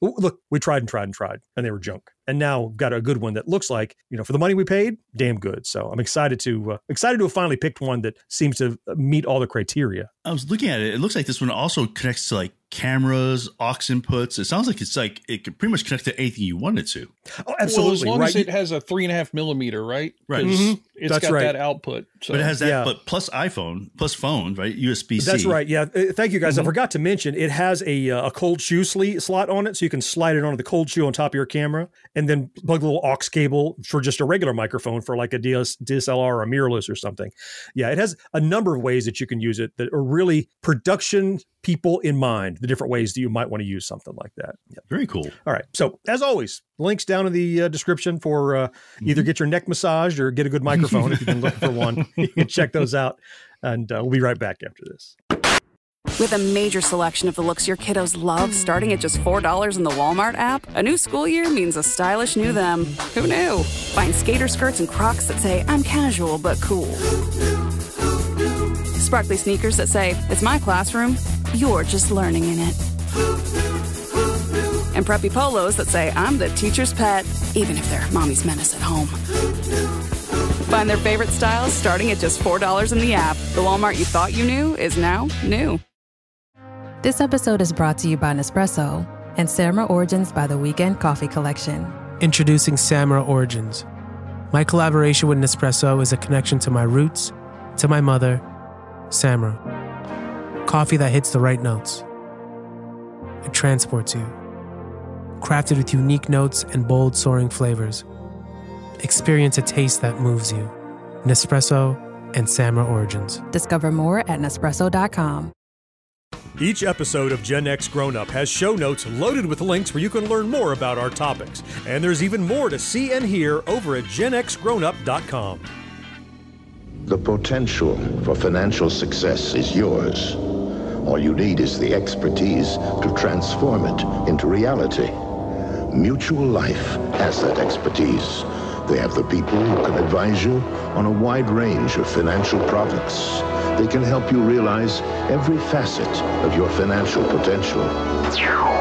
look, we tried and tried and tried, and they were junk. And now got a good one that looks like, for the money we paid, damn good. So I'm excited to have finally picked one that seems to meet all the criteria. I was looking at it. It looks like this one also connects to like cameras, aux inputs. It sounds like it can pretty much connect to anything you want it to. Oh, absolutely. Well, as long as it has a 3.5 millimeter, right? Right. It's got that output. So. But it has that, but plus iPhone, plus phone, right? USB-C. That's right. Yeah. Thank you, guys. I forgot to mention, it has a cold shoe slot on it, so you can slide it onto the cold shoe on top of your camera, and then plug a little aux cable for just a regular microphone for like a DSLR or a mirrorless or something. Yeah, it has a number of ways that you can use it that are really production people in mind, the different ways that you might want to use something like that. Yeah. Very cool. All right. So as always, links down in the description for either get your neck massaged or get a good microphone if you've been looking for one. You can check those out, and we'll be right back after this. With a major selection of the looks your kiddos love, starting at just $4 in the Walmart app, a new school year means a stylish new them. Who knew? Find skater skirts and Crocs that say, I'm casual but cool. Sparkly sneakers that say, it's my classroom, you're just learning in it. And preppy polos that say, I'm the teacher's pet, even if they're mommy's menace at home. Find their favorite styles starting at just $4 in the app. The Walmart you thought you knew is now new. This episode is brought to you by Nespresso and Samra Origins by the Weekend Coffee Collection. Introducing Samra Origins. My collaboration with Nespresso is a connection to my roots, to my mother, Samra. Coffee that hits the right notes. It transports you. Crafted with unique notes and bold, soaring flavors. Experience a taste that moves you. Nespresso and Samra Origins. Discover more at Nespresso.com. Each episode of Gen X Grown Up has show notes loaded with links where you can learn more about our topics. And there's even more to see and hear over at GenXGrownUp.com. The potential for financial success is yours. All you need is the expertise to transform it into reality. Mutual Life has that expertise. They have the people who can advise you on a wide range of financial products. They can help you realize every facet of your financial potential.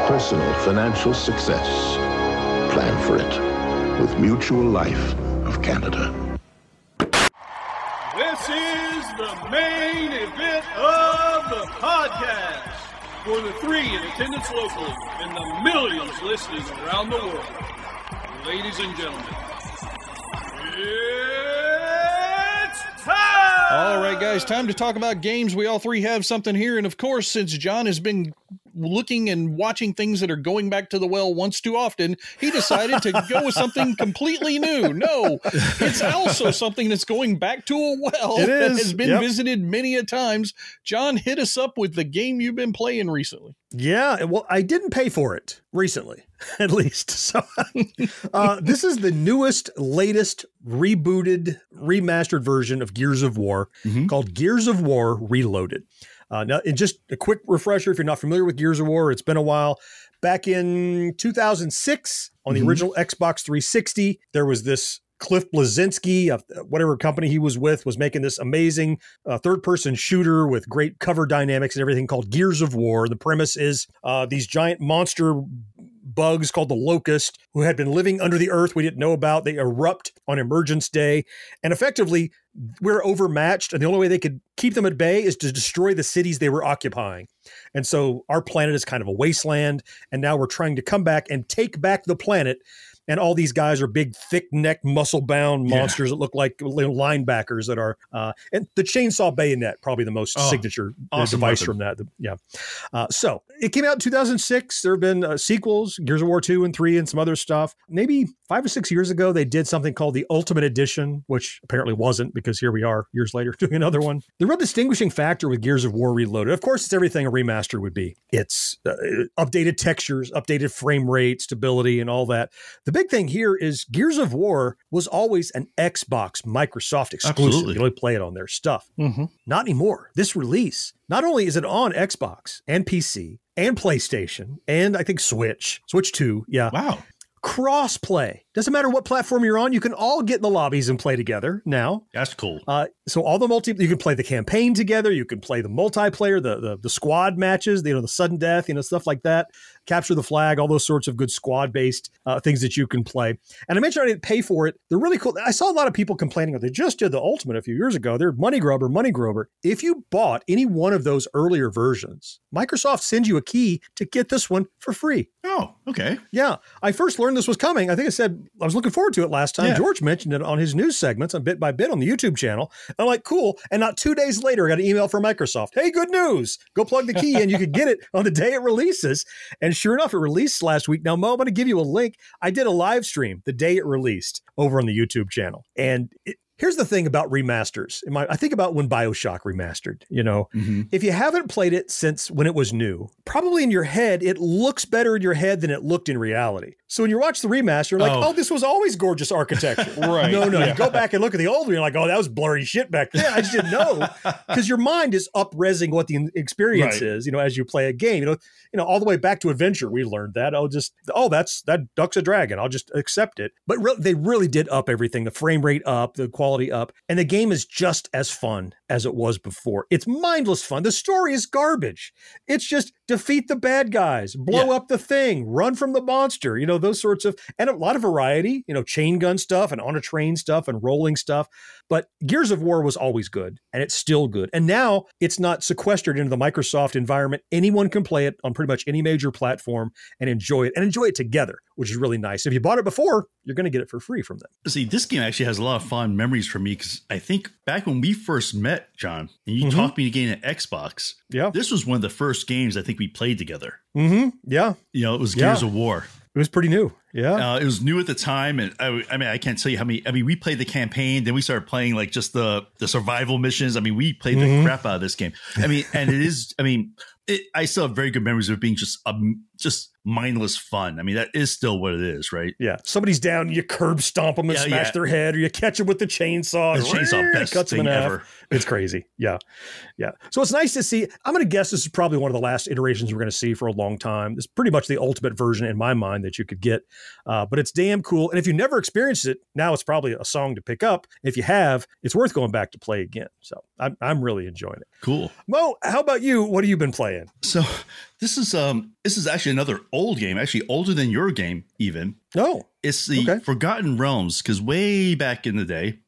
Personal financial success. Plan for it with Mutual Life of Canada. This is the main event of the podcast. For the 3 in attendance locally and the millions listening around the world. Ladies and gentlemen, it's time! All right, guys, time to talk about games. We all 3 have something here. And of course, since John has been looking and watching things that are going back to the well once too often, he decided to go with something completely new. No, it's also something that's going back to a well It is. that has been visited many a times. John, hit us up with the game you've been playing recently. Yeah, well, I didn't pay for it recently, at least. So this is the newest, latest, rebooted, remastered version of Gears of War called Gears of War Reloaded. Now, and just a quick refresher, if you're not familiar with Gears of War, it's been a while. Back in 2006, on the original Xbox 360, there was this Cliff Bleszinski, whatever company he was with, was making this amazing third-person shooter with great cover dynamics and everything called Gears of War. The premise is these giant monster bugs called the Locust, who had been living under the earth we didn't know about. They erupt on Emergence Day, and effectively, we're overmatched, and the only way they could keep them at bay is to destroy the cities they were occupying. And so our planet is kind of a wasteland, and now we're trying to come back and take back the planet. And all these guys are big, thick-necked, muscle-bound monsters that look like linebackers that are, and the chainsaw bayonet, probably the most signature device from that. So it came out in 2006. There have been sequels, Gears of War 2 and 3 and some other stuff. Maybe 5 or 6 years ago, they did something called the Ultimate Edition, which apparently wasn't, because here we are years later doing another one. The real distinguishing factor with Gears of War Reloaded, of course, it's everything a remaster would be. It's updated textures, updated frame rate, stability, and all that. The big thing here is Gears of War was always an Xbox Microsoft exclusive. Absolutely. You only play it on their stuff. Not anymore. This release, not only is it on Xbox and PC and PlayStation and I think Switch 2. Yeah. Wow. Cross-play. Doesn't matter what platform you're on, you can all get in the lobbies and play together now. That's cool. So all the you can play the campaign together, you can play the multiplayer, the squad matches, the sudden death, stuff like that, capture the flag, all those sorts of good squad-based things that you can play. And I mentioned I didn't pay for it. They're really cool. I saw a lot of people complaining, they just did the Ultimate a few years ago. They're money grubber. If you bought any one of those earlier versions, Microsoft sends you a key to get this one for free. Oh, okay. Yeah. I first learned this was coming. I think I said I was looking forward to it last time. Yeah. George mentioned it on his news segments on Bit by Bit on the YouTube channel. I'm like, cool. And not 2 days later, I got an email from Microsoft. Hey, good news. Go plug the key in. You could get it on the day it releases. And sure enough, it released last week. Now, Mo, I'm going to give you a link. I did a live stream the day it released over on the YouTube channel. And here's the thing about remasters. I think about when BioShock remastered, if you haven't played it since when it was new, probably in your head, it looks better in your head than it looked in reality. So when you watch the remaster, you're like, oh, this was always gorgeous architecture. Right. No. Yeah. You go back and look at the old one, you're like, oh, that was blurry shit back then. I just didn't know. Because your mind is up-resing what the experience is, as you play a game. All the way back to Adventure, we learned that. That duck's a dragon. I'll just accept it. But they really did up everything. The frame rate up, the quality up, and the game is just as fun as it was before. It's mindless fun. The story is garbage. It's just defeat the bad guys, blow up the thing, run from the monster, those sorts of, and a lot of variety, chain gun stuff and on a train stuff and rolling stuff. But Gears of War was always good, and it's still good. And now it's not sequestered into the Microsoft environment. Anyone can play it on pretty much any major platform and enjoy it together, which is really nice. If you bought it before, you're going to get it for free from them. See, this game actually has a lot of fond memories for me because I think back when we first met, John, and you talked me to getting an Xbox, this was one of the first games I think we played together. Yeah. It was Gears of War. It was pretty new. Yeah. It was new at the time. And I can't tell you how many. We played the campaign. Then we started playing like just the survival missions. We played the crap out of this game. And it is, I still have very good memories of it being just just mindless fun. I mean, that is still what it is, right? Yeah. Somebody's down, you curb stomp them and smash their head, or you catch them with the chainsaw. The chainsaw, best cuts them thing in half. ever. It's crazy. Yeah. Yeah. So it's nice to see. I'm going to guess this is probably one of the last iterations we're going to see for a long time. It's pretty much the ultimate version in my mind that you could get. But it's damn cool. And if you never experienced it, now it's probably a song to pick up. If you have, it's worth going back to play again. So I'm really enjoying it. Cool. Mo, how about you? What have you been playing? So this is actually another old game, actually older than your game even. Oh, it's the Forgotten Realms, because way back in the day,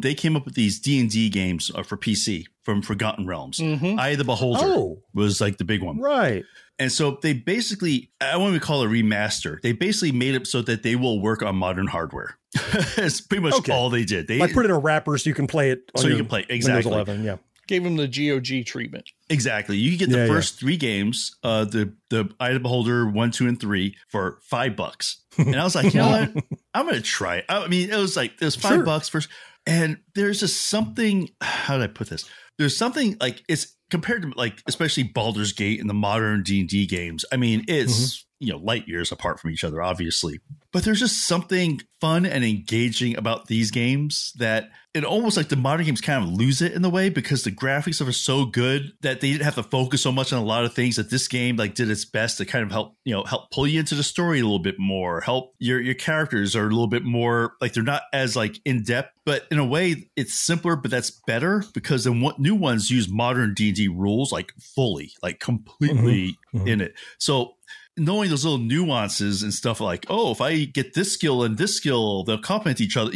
they came up with these D&D games for PC from Forgotten Realms. Eye of the Beholder was like the big one. Right. And so they basically, I wouldn't even call it a remaster. They basically made it so that they will work on modern hardware. It's pretty much all they did. They put it in a wrapper so you can play it on you can play exactly. Windows 11, yeah. Gave them the GOG treatment. Exactly. You get the first 3 games, the Eye of the Beholder 1, 2, and 3 for $5. And I was like, you know what? I'm going to try it. I mean, it was $5 first. And there's just something, how did I put this? There's something like, it's compared to like, especially Baldur's Gate and the modern D&D games. I mean, it's, light years apart from each other, obviously. But there's just something fun and engaging about these games that it almost like the modern games kind of lose it in the way, because the graphics are so good that they didn't have to focus so much on a lot of things, that this game like did its best to kind of help pull you into the story a little bit more, help your characters are a little bit more like they're not as like in depth, but in a way it's simpler, but that's better because the new ones use modern D&D rules like fully, like completely in it. So knowing those little nuances and stuff like, oh, if I get this skill and this skill, they'll complement each other,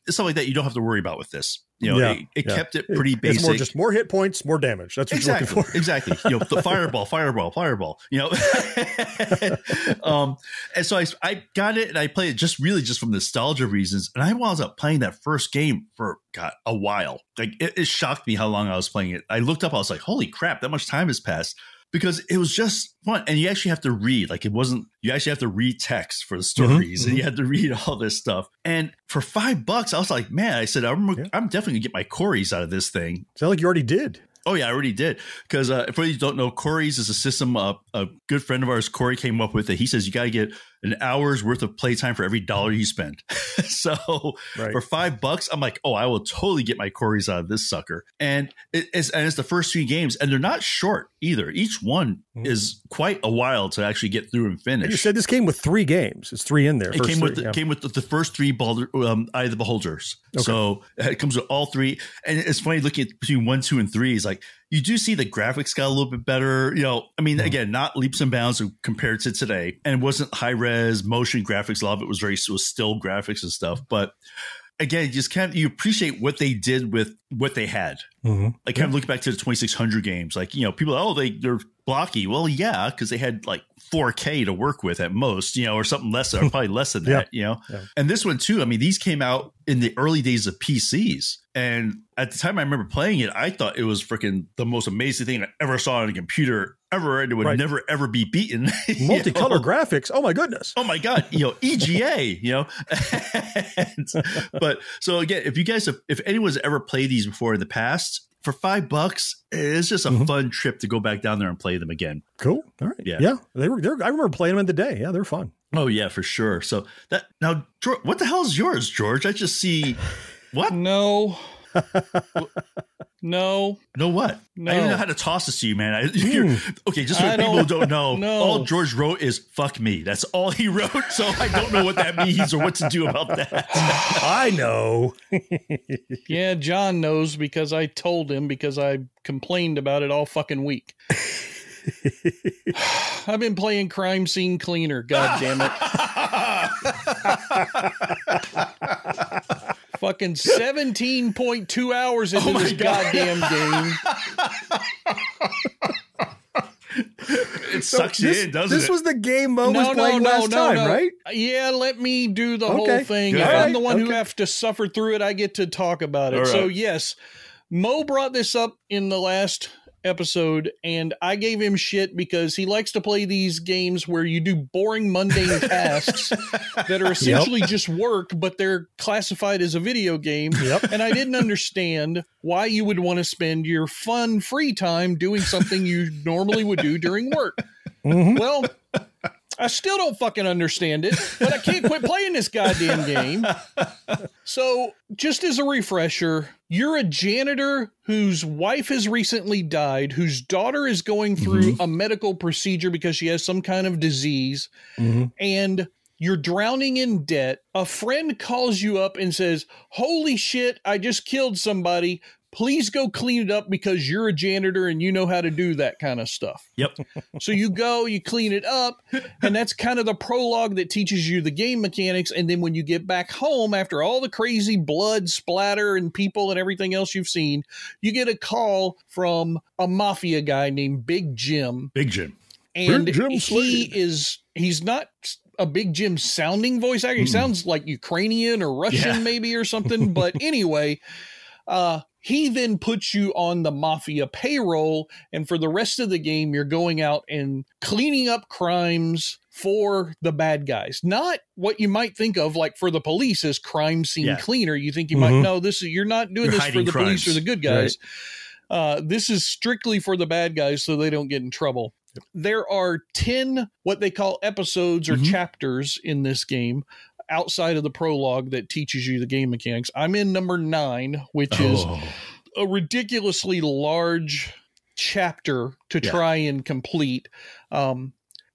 stuff like that you don't have to worry about with this. It kept it pretty basic. It's just more hit points, more damage. That's what you're looking for. Exactly. The fireball. And so I got it and I played it just from nostalgia reasons. And I wound up playing that first game for a while. Like it shocked me how long I was playing it. I looked up, I was like, holy crap, that much time has passed. Because it was just fun. And you actually have to read, you actually have to read text for the stories and you have to read all this stuff. And for $5, I was like, man, I said, I'm definitely gonna get my Corys out of this thing. Sound like you already did. Oh, yeah, I already did. Because for you don't know, Corey's is a system a good friend of ours, Corey, came up with it. He says you got to get an hour's worth of playtime for every $1 you spend. So for $5, I'm like, oh, I will totally get my Corys out of this sucker. And it's the first 3 games, and they're not short either. Each one is quite a while to actually get through and finish. And you said this came with 3 games. It's 3 in there. It came with the first 3 Eye of the Beholders. Okay. So it comes with all 3. And it's funny looking at between 1, 2, and 3 is like, you do see the graphics got a little bit better. Again, not leaps and bounds compared to today. And it wasn't high res motion graphics. A lot of it was still graphics and stuff. But again, you appreciate what they did with what they had. Like kind of looking back to the 2600 games, like, people, they're blocky. Well, yeah, because they had like 4K to work with at most, or something less, or probably less than that, And this one too, I mean, these came out in the early days of PCs. And at the time I remember playing it, I thought it was freaking the most amazing thing I ever saw on a computer ever. And it would never, ever be beaten. Multicolor graphics. Oh my goodness. Oh my God. EGA, But so again, if anyone's ever played these before in the past, for $5, it's just a fun trip to go back down there and play them again. Cool. All right. Yeah. They were. I remember playing them in the day. Yeah, they're fun. Oh yeah, for sure. So now, George, what the hell is yours, George? I just see what? No. No. No what? No. I don't know how to toss this to you, man. Okay, just for people who don't know, all George wrote is "fuck me." That's all he wrote. So I don't know what that means or what to do about that. I know. Yeah, John knows because I told him because I complained about it all fucking week. I've been playing Crime Scene Cleaner. God damn it. Fucking 17.2 hours into this goddamn game. It sucks you in, doesn't it? This was the game Mo was playing last time, right? Yeah, let me do the whole thing. If I'm the one who have to suffer through it, I get to talk about it. Right. So yes, Mo brought this up in the last episode, and I gave him shit because he likes to play these games where you do boring, mundane tasks that are essentially just work, but they're classified as a video game. And I didn't understand why you would want to spend your fun, free time doing something you normally would do during work. Well, I still don't fucking understand it, but I can't quit playing this goddamn game. So, just as a refresher, you're a janitor whose wife has recently died, whose daughter is going through a medical procedure because she has some kind of disease, and you're drowning in debt. A friend calls you up and says, holy shit, I just killed somebody. Please go clean it up because you're a janitor and you know how to do that kind of stuff. Yep. So you go, you clean it up, and that's kind of the prologue that teaches you the game mechanics. And then when you get back home, after all the crazy blood splatter and people and everything else you've seen, you get a call from a mafia guy named Big Jim. Big Jim. And Big Jim he's not a Big Jim sounding voice actor. He sounds like Ukrainian or Russian maybe or something. But anyway, he then puts you on the mafia payroll, and for the rest of the game, you're going out and cleaning up crimes for the bad guys. Not what you might think of, like for the police as crime scene cleaner. You think you might know you're not doing this for the police or the good guys. Right. This is strictly for the bad guys so they don't get in trouble. There are 10 what they call episodes or chapters in this game, outside of the prologue that teaches you the game mechanics. I'm in number 9, which is a ridiculously large chapter to try and complete.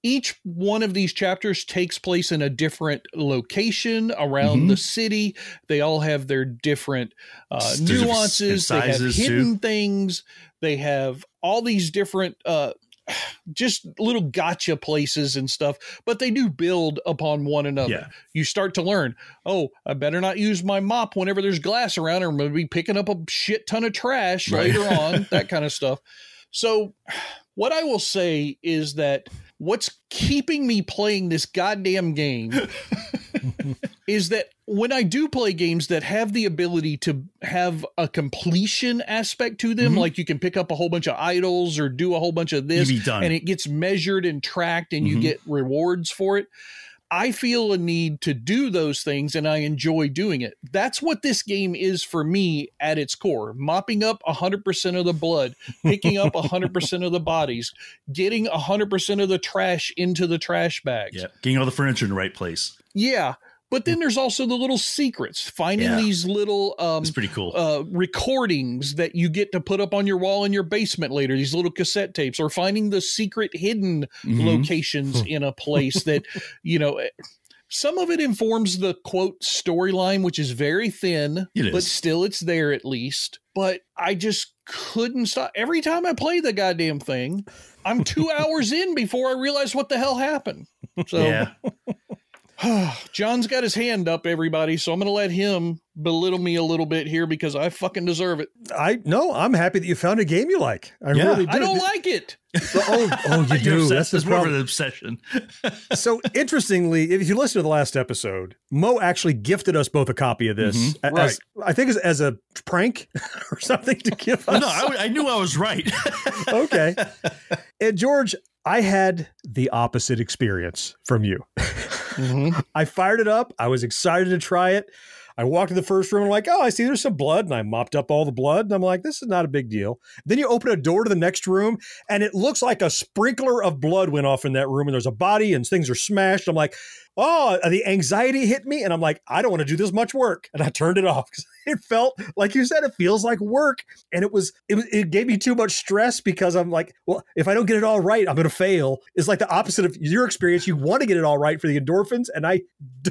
Each one of these chapters takes place in a different location around the city. They all have their different nuances. They have hidden things. They have all these different just little gotcha places and stuff, but they do build upon one another. Yeah. You start to learn, oh, I better not use my mop whenever there's glass around, or I'm going to be picking up a shit ton of trash later on, that kind of stuff. So what I will say is that what's keeping me playing this goddamn game is that when I do play games that have the ability to have a completion aspect to them, like you can pick up a whole bunch of idols or do a whole bunch of this, and it gets measured and tracked and you get rewards for it, I feel a need to do those things, and I enjoy doing it. That's what this game is for me at its core. Mopping up 100% of the blood, picking up 100% of the bodies, getting 100% of the trash into the trash bags. Yeah, getting all the furniture in the right place. Yeah. But then there's also the little secrets, finding these little it's pretty cool. Recordings that you get to put up on your wall in your basement later, these little cassette tapes, or finding the secret hidden locations in a place that, you know, some of it informs the quote storyline, which is very thin, but still it's there at least. But I just couldn't stop. Every time I play the goddamn thing, I'm 2 hours in before I realize what the hell happened. So John's got his hand up, everybody, so I'm going to let him belittle me a little bit here because I fucking deserve it. I'm happy that you found a game you like. I really do. I don't like it. You do. That's the more of an obsession. So interestingly, if you listen to the last episode, Mo actually gifted us both a copy of this. I think as a prank or something to give us. No, I knew I was right. Okay. And George, I had the opposite experience from you. I fired it up. I was excited to try it. I walked in the first room and I'm like, oh, I see there's some blood. And I mopped up all the blood. And I'm like, this is not a big deal. Then you open a door to the next room and it looks like a sprinkler of blood went off in that room. And there's a body and things are smashed. I'm like, oh, the anxiety hit me. And I'm like, I don't want to do this much work. And I turned it off because it felt, like you said, it feels like work. And it gave me too much stress because I'm like, well, if I don't get it all right, I'm going to fail. It's like the opposite of your experience. You want to get it all right for the endorphins. And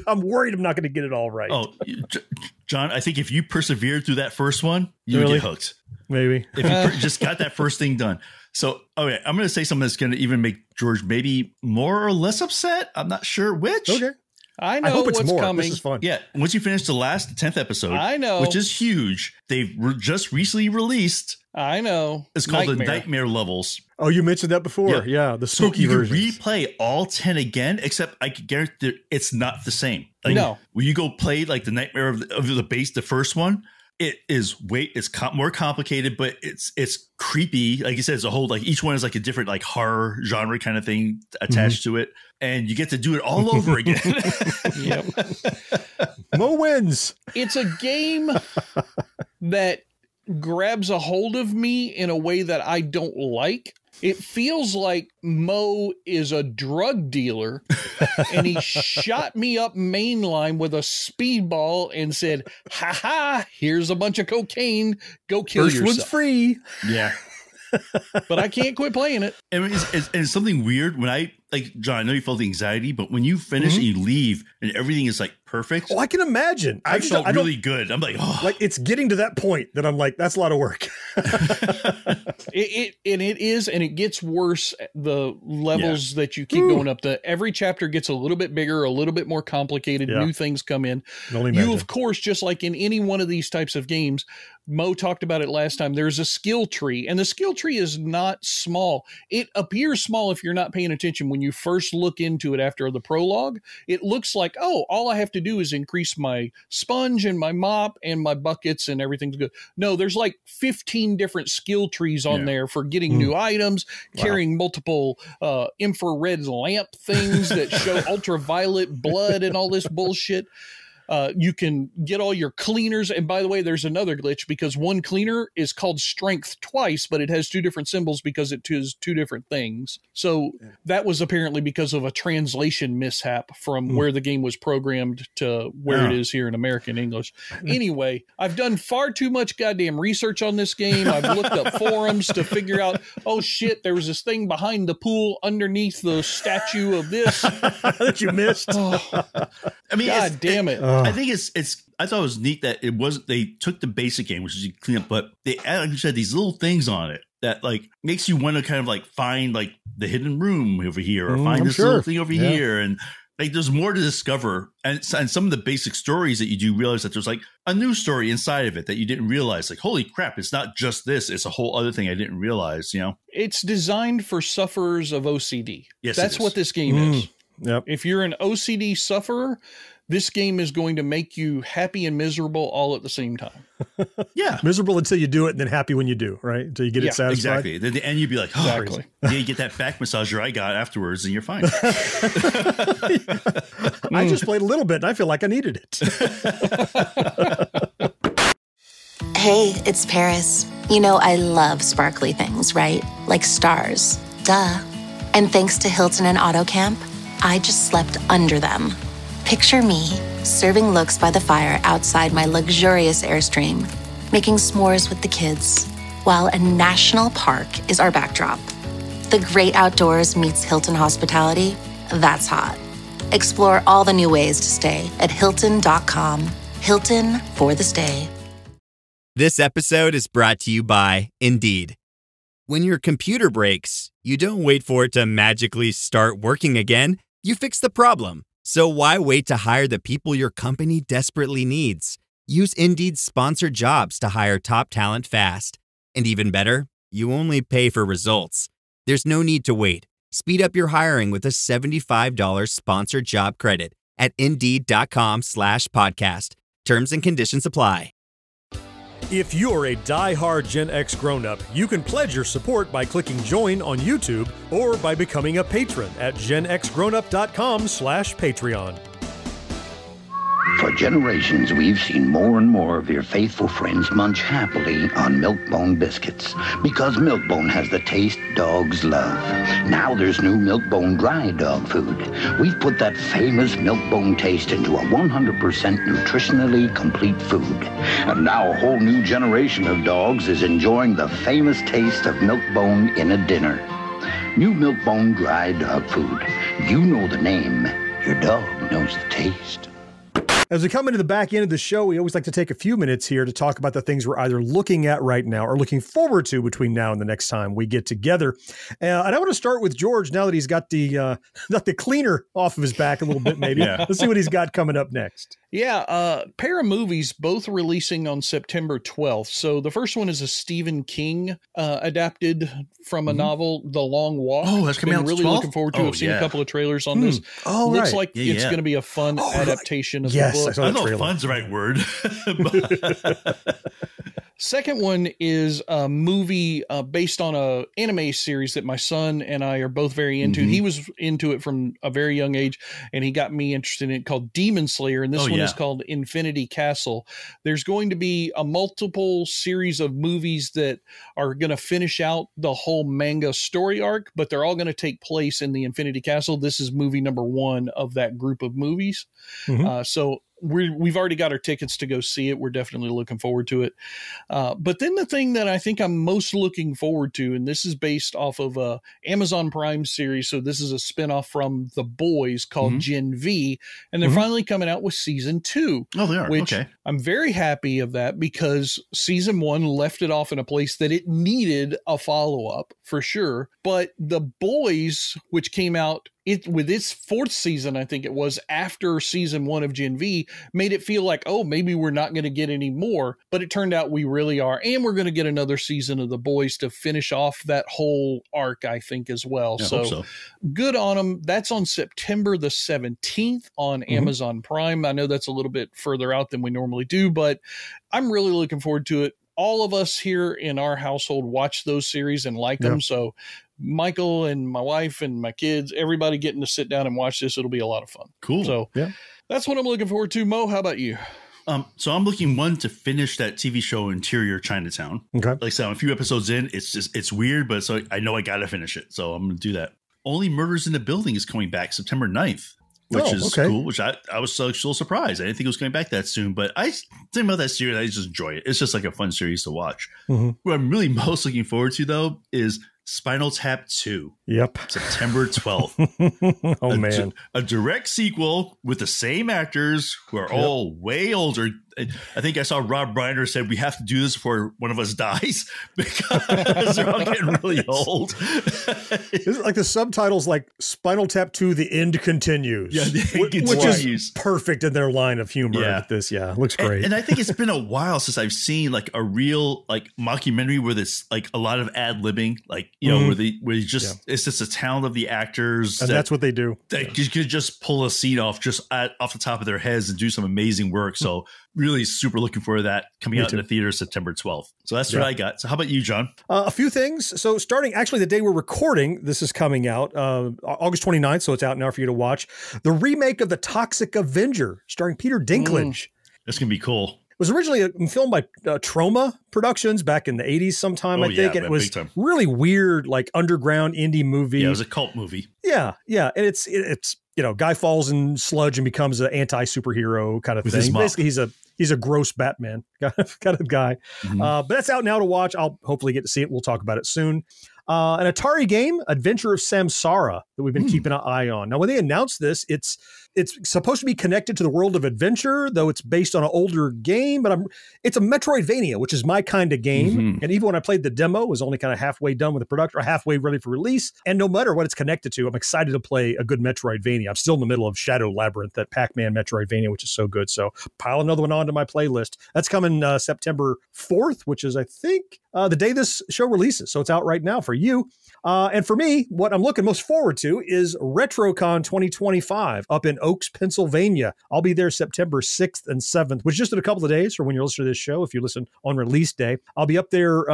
I'm worried I'm not going to get it all right. Oh, John, I think if you persevered through that first one, you would get hooked. Maybe. If you just got that first thing done. So, okay, I'm going to say something that's going to even make George maybe more or less upset. I'm not sure which. Okay. I hope it's what's coming. This is fun. Yeah. Once you finish the 10th episode, I know, which is huge. They've just recently released. I know. It's called the Nightmare Levels. Oh, you mentioned that before. Yeah, the spooky version. You can replay all 10 again, except I can guarantee it's not the same. Like, no. When you go play like the Nightmare of the base, the first one, it's more complicated, but it's creepy. Like you said, it's a whole, like each one is like a different like horror genre kind of thing attached to it. And you get to do it all over again. Yep. Mo wins. It's a game that grabs a hold of me in a way that I don't like. It feels like Mo is a drug dealer and he shot me up mainline with a speedball and said, ha ha, here's a bunch of cocaine. Go kill yourself. First one's free. Yeah. But I can't quit playing it. And it's something weird when John, I know you felt the anxiety, but when you finish and you leave and everything is like perfect. Oh, I can imagine. I felt really good. I'm like, oh. Like it's getting to that point that I'm like, that's a lot of work. It is, and it gets worse. The levels that you keep going up, every chapter gets a little bit bigger, a little bit more complicated. New things come in. You, of course, just like in any one of these types of games, Mo talked about it last time. There's a skill tree, and the skill tree is not small. It appears small if you're not paying attention. When you first look into it after the prologue, it looks like, oh, all I have to do is increase my sponge and my mop and my buckets and everything's good. No, there's like 15 different skill trees on there for getting new items, carrying multiple infrared lamp things that show ultraviolet blood and all this bullshit. You can get all your cleaners. And by the way, there's another glitch because one cleaner is called strength twice, but it has two different symbols because it is two different things. So that was apparently because of a translation mishap from where the game was programmed to where it is here in American English. Anyway, I've done far too much goddamn research on this game. I've looked up forums to figure out, oh shit, there was this thing behind the pool underneath the statue of this that you missed. I mean, God damn it. I think I thought it was neat that they took the basic game, which is you clean up, but they added, like you said, these little things on it that like makes you want to kind of like find like the hidden room over here or find this little thing over here. And like, there's more to discover. And some of the basic stories that you do realize that there's like a new story inside of it that you didn't realize. Like, holy crap, it's not just this. It's a whole other thing I didn't realize, you know? It's designed for sufferers of OCD. Yes, that's what this game is. Yep. If you're an OCD sufferer, this game is going to make you happy and miserable all at the same time. Yeah. Miserable until you do it and then happy when you do, right? Until you get it satisfied. Exactly. At the end, you'd be like, oh, exactly. Yeah, you get that back massager I got afterwards and you're fine. I just played a little bit and I feel like I needed it. Hey, it's Paris. You know, I love sparkly things, right? Like stars. Duh. And thanks to Hilton and AutoCamp, I just slept under them. Picture me, serving looks by the fire outside my luxurious Airstream, making s'mores with the kids, while a national park is our backdrop. The great outdoors meets Hilton hospitality. That's hot. Explore all the new ways to stay at Hilton.com. Hilton for the stay. This episode is brought to you by Indeed. When your computer breaks, you don't wait for it to magically start working again. You fix the problem. So why wait to hire the people your company desperately needs? Use Indeed's sponsored jobs to hire top talent fast. And even better, you only pay for results. There's no need to wait. Speed up your hiring with a $75 sponsored job credit at Indeed.com/podcast. Terms and conditions apply. If you're a die-hard Gen X grown-up, you can pledge your support by clicking join on YouTube or by becoming a patron at GenXGrownUp.com/Patreon. For generations, we've seen more and more of your faithful friends munch happily on Milk-Bone biscuits because Milk-Bone has the taste dogs love. Now there's new Milk-Bone dry dog food. We've put that famous Milk-Bone taste into a 100% nutritionally complete food. And now a whole new generation of dogs is enjoying the famous taste of Milk-Bone in a dinner. New Milk-Bone dry dog food. You know the name. Your dog knows the taste. As we come into the back end of the show, we always like to take a few minutes here to talk about the things we're either looking at right now or looking forward to between now and the next time we get together. And I want to start with George now that he's got the cleaner off of his back a little bit, maybe. Let's see what he's got coming up next. Yeah, pair of movies, both releasing on September 12th. So the first one is a Stephen King adapted from a novel, The Long Walk. Oh, that's coming out really 12th? looking forward to. I've seen a couple of trailers on this. Oh, looks right. like it's going to be a fun adaptation of the book. I don't know if fun's the right word. Second one is a movie based on a anime series that my son and I are both very into. He was into it from a very young age, and he got me interested in it, called Demon Slayer, and this one is called Infinity Castle. There's going to be a multiple series of movies that are going to finish out the whole manga story arc, but they're all going to take place in the Infinity Castle. This is movie number 1 of that group of movies. So we've already got our tickets to go see it. We're definitely looking forward to it. But then the thing that I think I'm most looking forward to, and this is based off of a Amazon Prime series. So this is a spinoff from The Boys called Gen V, and they're finally coming out with season 2. Oh, they are. Which Okay. I'm very happy of that, because season 1 left it off in a place that it needed a follow-up for sure. But The Boys, which came out with its 4th season, I think it was, after season 1 of Gen V, made it feel like, oh, maybe we're not going to get any more. But it turned out we really are. And we're going to get another season of The Boys to finish off that whole arc, I think, as well. I hope so. Good on them. That's on September the 17th on Amazon Prime. I know that's a little bit further out than we normally do, but I'm really looking forward to it. All of us here in our household watch those series and like them. So Michael and my wife and my kids, everybody getting to sit down and watch this. It'll be a lot of fun. Cool. So that's what I'm looking forward to. Mo, how about you? So I'm looking to finish that TV show Interior Chinatown. Okay. Like I said, I'm a few episodes in. It's weird, but so I know I got to finish it. So I'm going to do that. Only Murders in the Building is coming back September 9th. Which is cool, which I was so surprised. I didn't think it was coming back that soon, but I think about that series. I just enjoy it. It's just like a fun series to watch. What I'm really most looking forward to, though, is Spinal Tap 2. September 12th. Man. A direct sequel with the same actors who are all way older. I think I saw Rob Reiner said we have to do this before one of us dies because they're all getting really old. It's like the subtitles, like Spinal Tap 2, The End Continues. Yeah, which is perfect in their line of humor with this. Yeah, looks great. And I think it's been a while since I've seen like a real like mockumentary where there's like a lot of ad-libbing, like, you know, where you just it's just a talent of the actors. And that's what they do. They could just pull a scene off off the top of their heads and do some amazing work. So really super looking forward to that coming out in the theater September 12th. So that's what I got. So how about you, John? A few things. So starting actually the day we're recording, this is coming out August 29th. So it's out now for you to watch. The remake of The Toxic Avenger starring Peter Dinklage. That's going to be cool. It was originally filmed by Troma Productions back in the 80s sometime, I think. And it was really weird, like underground indie movie. Yeah, it was a cult movie. Yeah. And it's you know, guy falls in sludge and becomes an anti-superhero kind of With thing. his mop. Basically, he's a gross Batman kind of guy. But that's out now to watch. I'll hopefully get to see it. We'll talk about it soon. An Atari game, Adventure of Samsara, that we've been keeping an eye on. Now, when they announced this, it's supposed to be connected to the world of adventure, though it's based on an older game, but it's a Metroidvania, which is my kind of game. And even when I played the demo, it was only kind of halfway done with the production, or halfway ready for release. And no matter what it's connected to, I'm excited to play a good Metroidvania. I'm still in the middle of Shadow Labyrinth, that Pac-Man Metroidvania, which is so good. So pile another one onto my playlist. That's coming September 4th, which is, I think, the day this show releases. So it's out right now for you. And for me, what I'm looking most forward to is RetroCon 2025 up in Oaks, Pennsylvania. I'll be there September 6th and 7th, which is just in a couple of days for when you're listening to this show. If you listen on release day, I'll be up there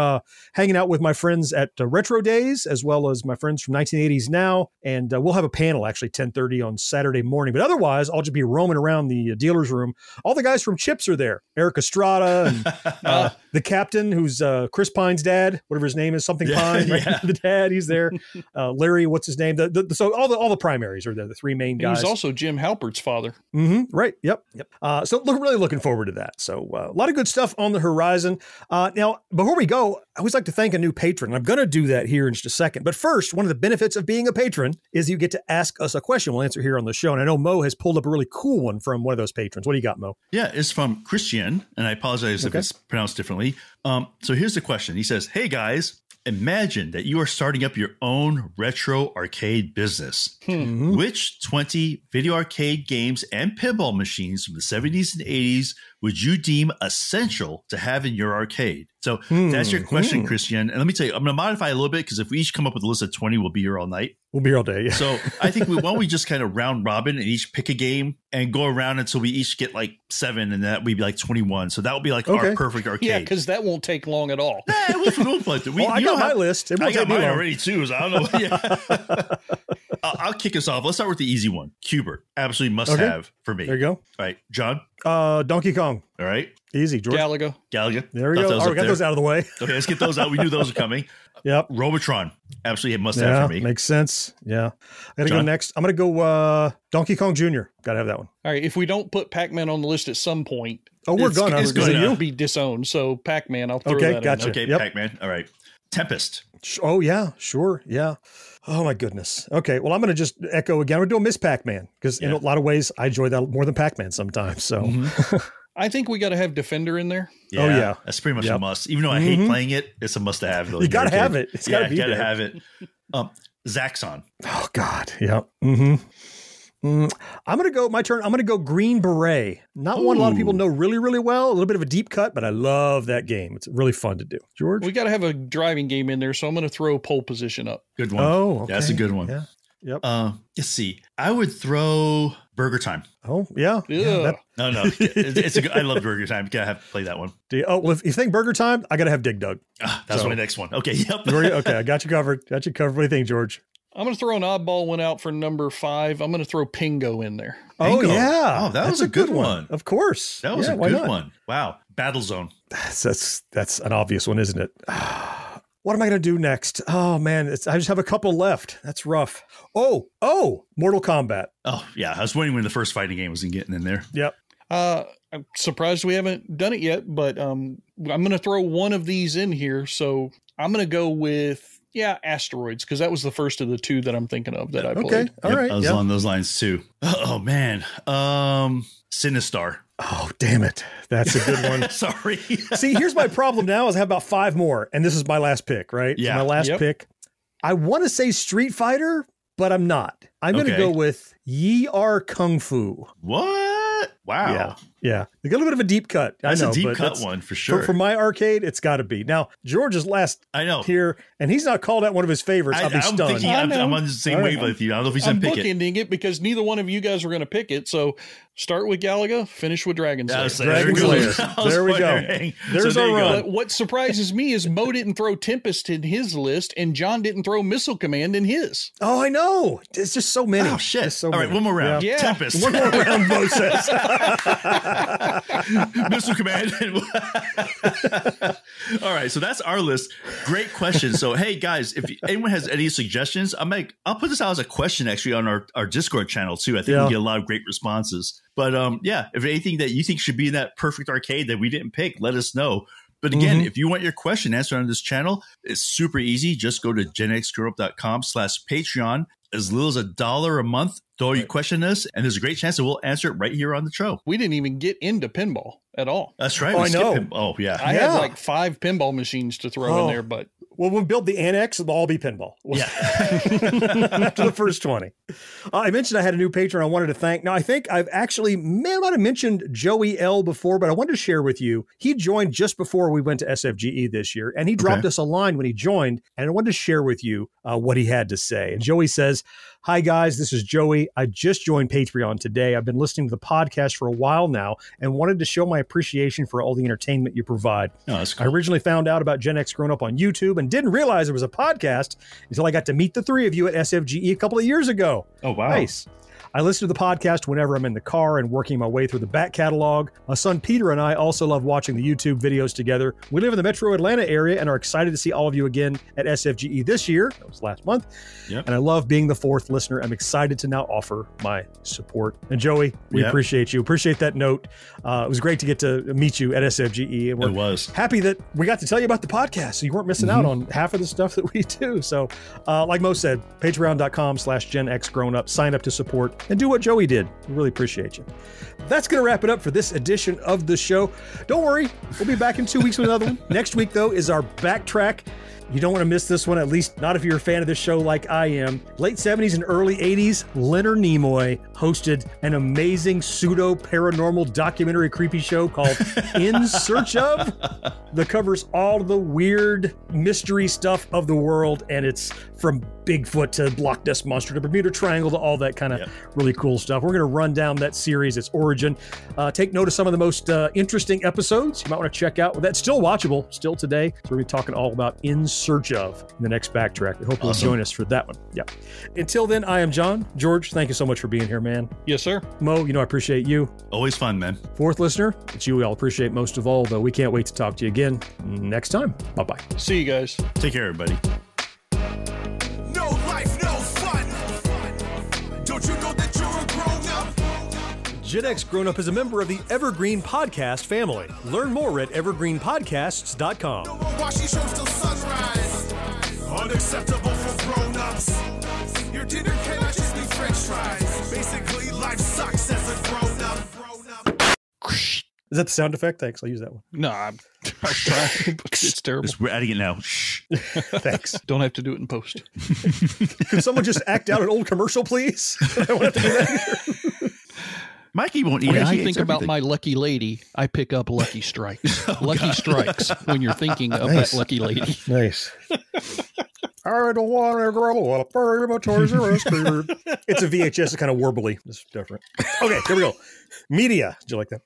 hanging out with my friends at Retro Days, as well as my friends from 1980s Now. And we'll have a panel actually 10:30 on Saturday morning. But otherwise, I'll just be roaming around the dealer's room. All the guys from Chips are there. Eric Estrada and the captain, who's Chris Pine's dad, whatever his name is, something Pine, right? The dad, he's there. Larry, what's his name? So all the primaries are there, the three main guys. He's also Jim Halpert's father. Right. Yep. So really looking forward to that. So a lot of good stuff on the horizon. Now, before we go, I always like to thank a new patron. I'm going to do that here in just a second. But first, one of the benefits of being a patron is you get to ask us a question we'll answer here on the show. And I know Mo has pulled up a really cool one from one of those patrons. What do you got, Mo? Yeah, it's from Christian, and I apologize if it's pronounced differently. So here's the question. He says, hey, guys, imagine that you are starting up your own retro arcade business. Which 20 video arcade games and pinball machines from the 70s and 80s would you deem essential to have in your arcade? So that's your question, Christian. And let me tell you, I'm going to modify a little bit because if we each come up with a list of 20, we'll be here all night. We'll be here all day. Yeah. So I think why don't we just kind of round robin and each pick a game and go around until we each get like 7, and that would be like 21. So that would be like our perfect arcade. Yeah, because that won't take long at all. We'll play it. I got my list. I got mine already too, so I don't know. Yeah. I'll kick us off. Let's start with the easy one. Cubert. Absolutely must have for me. There you go. All right, John? Donkey Kong. All right. Easy, George. Galaga. There we go. All right, we got those out of the way. Okay, let's get those out. We knew those were coming. Yep. Robotron. Absolutely must have for me. Makes sense. Yeah. I got to go next. I'm going to go Donkey Kong Jr. Got to have that one. All right. If we don't put Pac-Man on the list at some point, we're gonna. It's going to be disowned. So Pac-Man, I'll throw that gotcha. in there. Okay, Pac-Man. All right. Tempest. Oh, yeah. Sure. Yeah. Oh, my goodness. Okay. Well, I'm going to just echo again. We're doing Miss Pac-Man because in a lot of ways, I enjoy that more than Pac-Man sometimes. So I think we got to have Defender in there. Yeah, oh, yeah. That's pretty much a must. Even though I hate playing it, it's a must to have. You got to have it. It's got to be there. You got to have it. Zaxxon. Oh, God. Yeah. I'm going to go, my turn. I'm going to go Green Beret. Not one a lot of people know really, really well. A little bit of a deep cut, but I love that game. It's really fun to do. George? We got to have a driving game in there, so I'm going to throw Pole Position up. Good one. Oh, okay. Yeah, that's a good one. Yeah. Yep. Let's see. I would throw Burger Time. Oh, yeah. Yeah. No. It's a good, I love Burger Time. Gotta have to play that one. Well, if you think Burger Time, I got to have Dig Dug. That's my next one. Okay. Yep. Okay. I got you covered. What do you think, George? I'm going to throw an oddball one out for number 5. I'm going to throw Pingo in there. Oh, Pingo. yeah. Oh, that was a good one. Of course. That was a good one. Wow. Battlezone. That's an obvious one, isn't it? What am I going to do next? Oh, man. I just have a couple left. That's rough. Oh, Mortal Kombat. Oh, yeah. I was wondering when the first fighting game was getting in there. Yep. I'm surprised we haven't done it yet, but I'm going to throw one of these in here. So I'm going to go with, Asteroids, because that was the first of the 2 that I'm thinking of that I played. Okay. All right. I was along those lines too. Oh, man. Sinistar. Oh, damn it. That's a good one. Sorry. See, here's my problem now is I have about 5 more, and this is my last pick, right? Yeah. My last pick. I want to say Street Fighter, but I'm not. I'm going to go with Yi Are Kung Fu. What? Wow. Yeah. You got a little bit of a deep cut. That's I know, a deep cut one for sure. For my arcade, it's got to be. Now, George's last here, and he's not called out one of his favorites. I'll be stunned. I'm on the same wave with you. I don't know if he's going to pick it. I'm bookending it because neither one of you guys were going to pick it. So start with Galaga, finish with Dragon Slayer. Dragon Slayer. There we go. There's our run. But what surprises me is Mo didn't throw Tempest in his list, and John didn't throw Missile Command in his. Oh, I know. It's just so many. Oh, shit. So all right, one more round. Yeah. Tempest. One more round, Mo says. Missile Command. All right, so that's our list. Great question. So, hey, guys, if anyone has any suggestions, I'll put this out as a question actually on our Discord channel, too. I think we'll get a lot of great responses. But, if anything that you think should be in that perfect arcade that we didn't pick, let us know. But again, if you want your question answered on this channel, it's super easy. Just go to GenXGrownUp.com/Patreon. As little as $1 a month, throw your question at us, and there's a great chance that we'll answer it right here on the show. We didn't even get into pinball at all. That's right. Oh, I know. Oh, yeah. I had like 5 pinball machines to throw in there, but... Well, we'll build the annex. It'll all be pinball. Yeah. After the first 20. I mentioned I had a new patron I wanted to thank. Now, I think I've actually might have mentioned Joey L before, but I wanted to share with you. He joined just before we went to SFGE this year, and he dropped us a line when he joined, and I wanted to share with you what he had to say. And Joey says, "Hi, guys. This is Joey. I just joined Patreon today. I've been listening to the podcast for a while now and wanted to show my appreciation for all the entertainment you provide. Oh, that's cool. I originally found out about GenXGrownUp on YouTube and didn't realize it was a podcast until I got to meet the 3 of you at SFGE a couple of years ago. Oh, wow. Nice. I listen to the podcast whenever I'm in the car and working my way through the back catalog. My son Peter and I also love watching the YouTube videos together. We live in the metro Atlanta area and are excited to see all of you again at SFGE this year. That was last month. Yep. And I love being the 4th listener. I'm excited to now offer my support." And Joey, we appreciate you. Appreciate that note. It was great to get to meet you at SFGE. And we're happy that we got to tell you about the podcast, so you weren't missing out on half of the stuff that we do. So like Mo said, patreon.com/GenXGrownUp. Sign up to support and do what Joey did. We really appreciate you. That's going to wrap it up for this edition of the show. Don't worry, we'll be back in 2 weeks with another one. Next week, though, is our backtrack. You don't want to miss this one, at least not if you're a fan of this show like I am. Late 70s and early 80s, Leonard Nimoy hosted an amazing pseudo-paranormal documentary creepy show called In Search Of, that covers all the weird mystery stuff of the world, and it's from Bigfoot to Loch Ness Monster to Bermuda Triangle to all that kind of really cool stuff. We're going to run down that series, its origin, take note of some of the most interesting episodes you might want to check out. That's still watchable, still today. So we're going to be talking all about In Search Of in the next backtrack. I hope you'll join us for that one. Yeah. Until then, I am John. George, thank you so much for being here, man. Yes, sir. Mo, I appreciate you. Always fun, man. Fourth listener, it's you we all appreciate most of all, though we can't wait to talk to you again next time. Bye-bye. See you guys. Take care, everybody. No life, no fun. Don't you know that you're a grown-up? GenXGrownUp is a member of the Evergreen Podcast family. Learn more at evergreenpodcasts.com. While she shows till sunrise. Unacceptable for grown-ups. Your dinner cannot just be french fries. Basically, life sucks as a grown-up. Is that the sound effect? Thanks. I'll use that one. No, I'm trying, but it's terrible. We're adding it now. Thanks. Don't have to do it in post. Could someone just act out an old commercial, please? I don't have to do that. Mikey won't eat When it. I think about my lucky lady, I pick up Lucky Strikes. Lucky Strikes when you're thinking of that lucky lady. Nice. I don't want to grow up very much. It's a VHS, it's kind of warbly. It's different. Okay, here we go. Media. Did you like that?